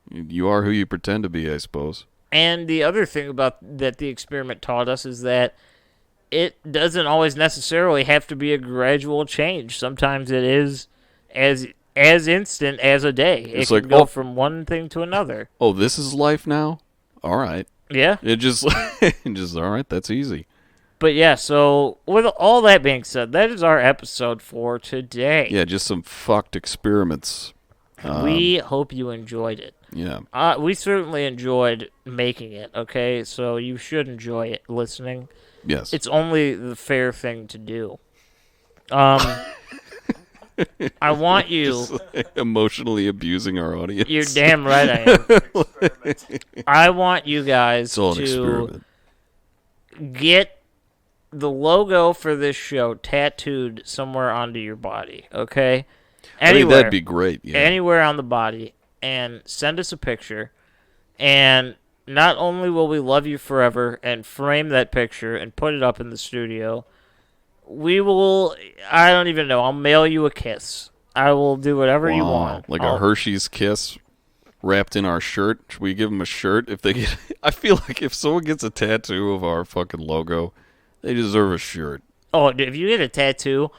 You are who you pretend to be, I suppose. And the other thing about that the experiment taught us is that it doesn't always necessarily have to be a gradual change. Sometimes it is as instant as a day. It can go from one thing to another. Oh, this is life now? All right. Yeah. It just all right, that's easy. But yeah, so with all that being said, that is our episode for today. Yeah, just some fucked experiments. We hope you enjoyed it. Yeah. We certainly enjoyed making it, okay? So you should enjoy it listening. Yes. It's only the fair thing to do. I want you... Just, emotionally abusing our audience. You're damn right I am. I want you guys to get the logo for this show tattooed somewhere onto your body, okay? Anywhere. I mean, that'd be great. Yeah. Anywhere on the body. And send us a picture. And not only will we love you forever and frame that picture and put it up in the studio, we will, I don't even know, I'll mail you a kiss. I will do whatever you want. Like a Hershey's kiss wrapped in our shirt. Should we give them a shirt if they get... I feel like if someone gets a tattoo of our fucking logo, they deserve a shirt. Oh, if you get a tattoo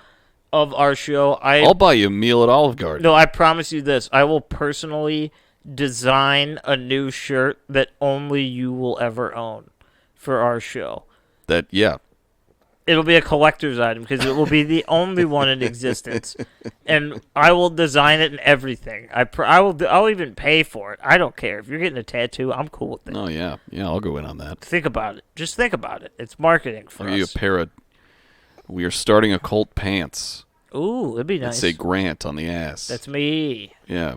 of our show. I'll buy you a meal at Olive Garden. No, I promise you this. I will personally design a new shirt that only you will ever own for our show. It'll be a collector's item because it will be the only one in existence, and I will design it and everything. I'll even pay for it. I don't care if you're getting a tattoo. I'm cool with it. Oh yeah, I'll go in on that. Think about it. Just think about it. It's marketing for I'll us. give you a pair of. We are starting occult pants. Ooh, it'd be nice. That say Grant on the ass. That's me. Yeah.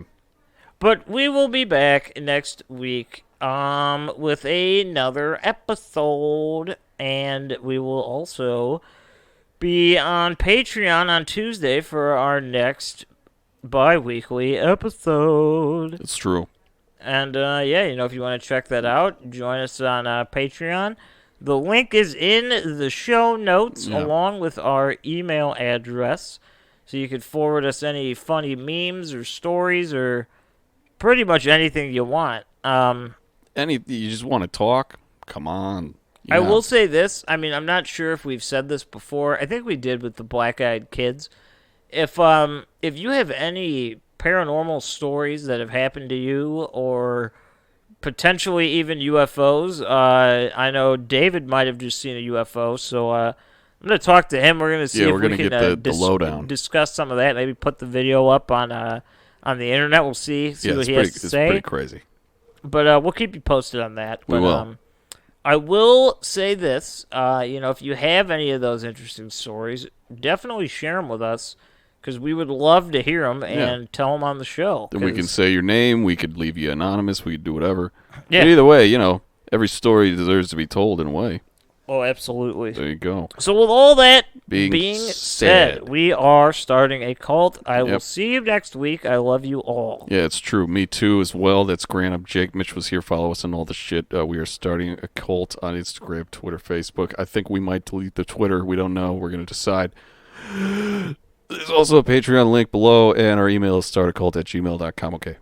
But we will be back next week with another episode. And we will also be on Patreon on Tuesday for our next bi-weekly episode. It's true. And, if you want to check that out, join us on Patreon. The link is in the show notes along with our email address. So you can forward us any funny memes or stories or pretty much anything you want. You just want to talk? Come on. Yeah. I will say this. I mean, I'm not sure if we've said this before. I think we did with the Black-Eyed Kids. If you have any paranormal stories that have happened to you or potentially even UFOs, I know David might have just seen a UFO, so I'm going to talk to him. We're going to see if we can get the lowdown. Discuss some of that. Maybe put the video up on the internet. We'll see what he has to say. It's pretty crazy. But we'll keep you posted on that. We will. I will say this, if you have any of those interesting stories, definitely share them with us because we would love to hear them and tell them on the show. Then we can say your name. We could leave you anonymous. We could do whatever. Yeah. But either way, every story deserves to be told in a way. Oh, absolutely. There you go. So with all that being said, we are starting a cult. I will see you next week. I love you all. Yeah, it's true. Me too as well. That's Grant. I'm Jake. Mitch was here. Follow us on all the shit. We are starting a cult on Instagram, Twitter, Facebook. I think we might delete the Twitter. We don't know. We're going to decide. There's also a Patreon link below, and our email is startacult@gmail.com. Okay.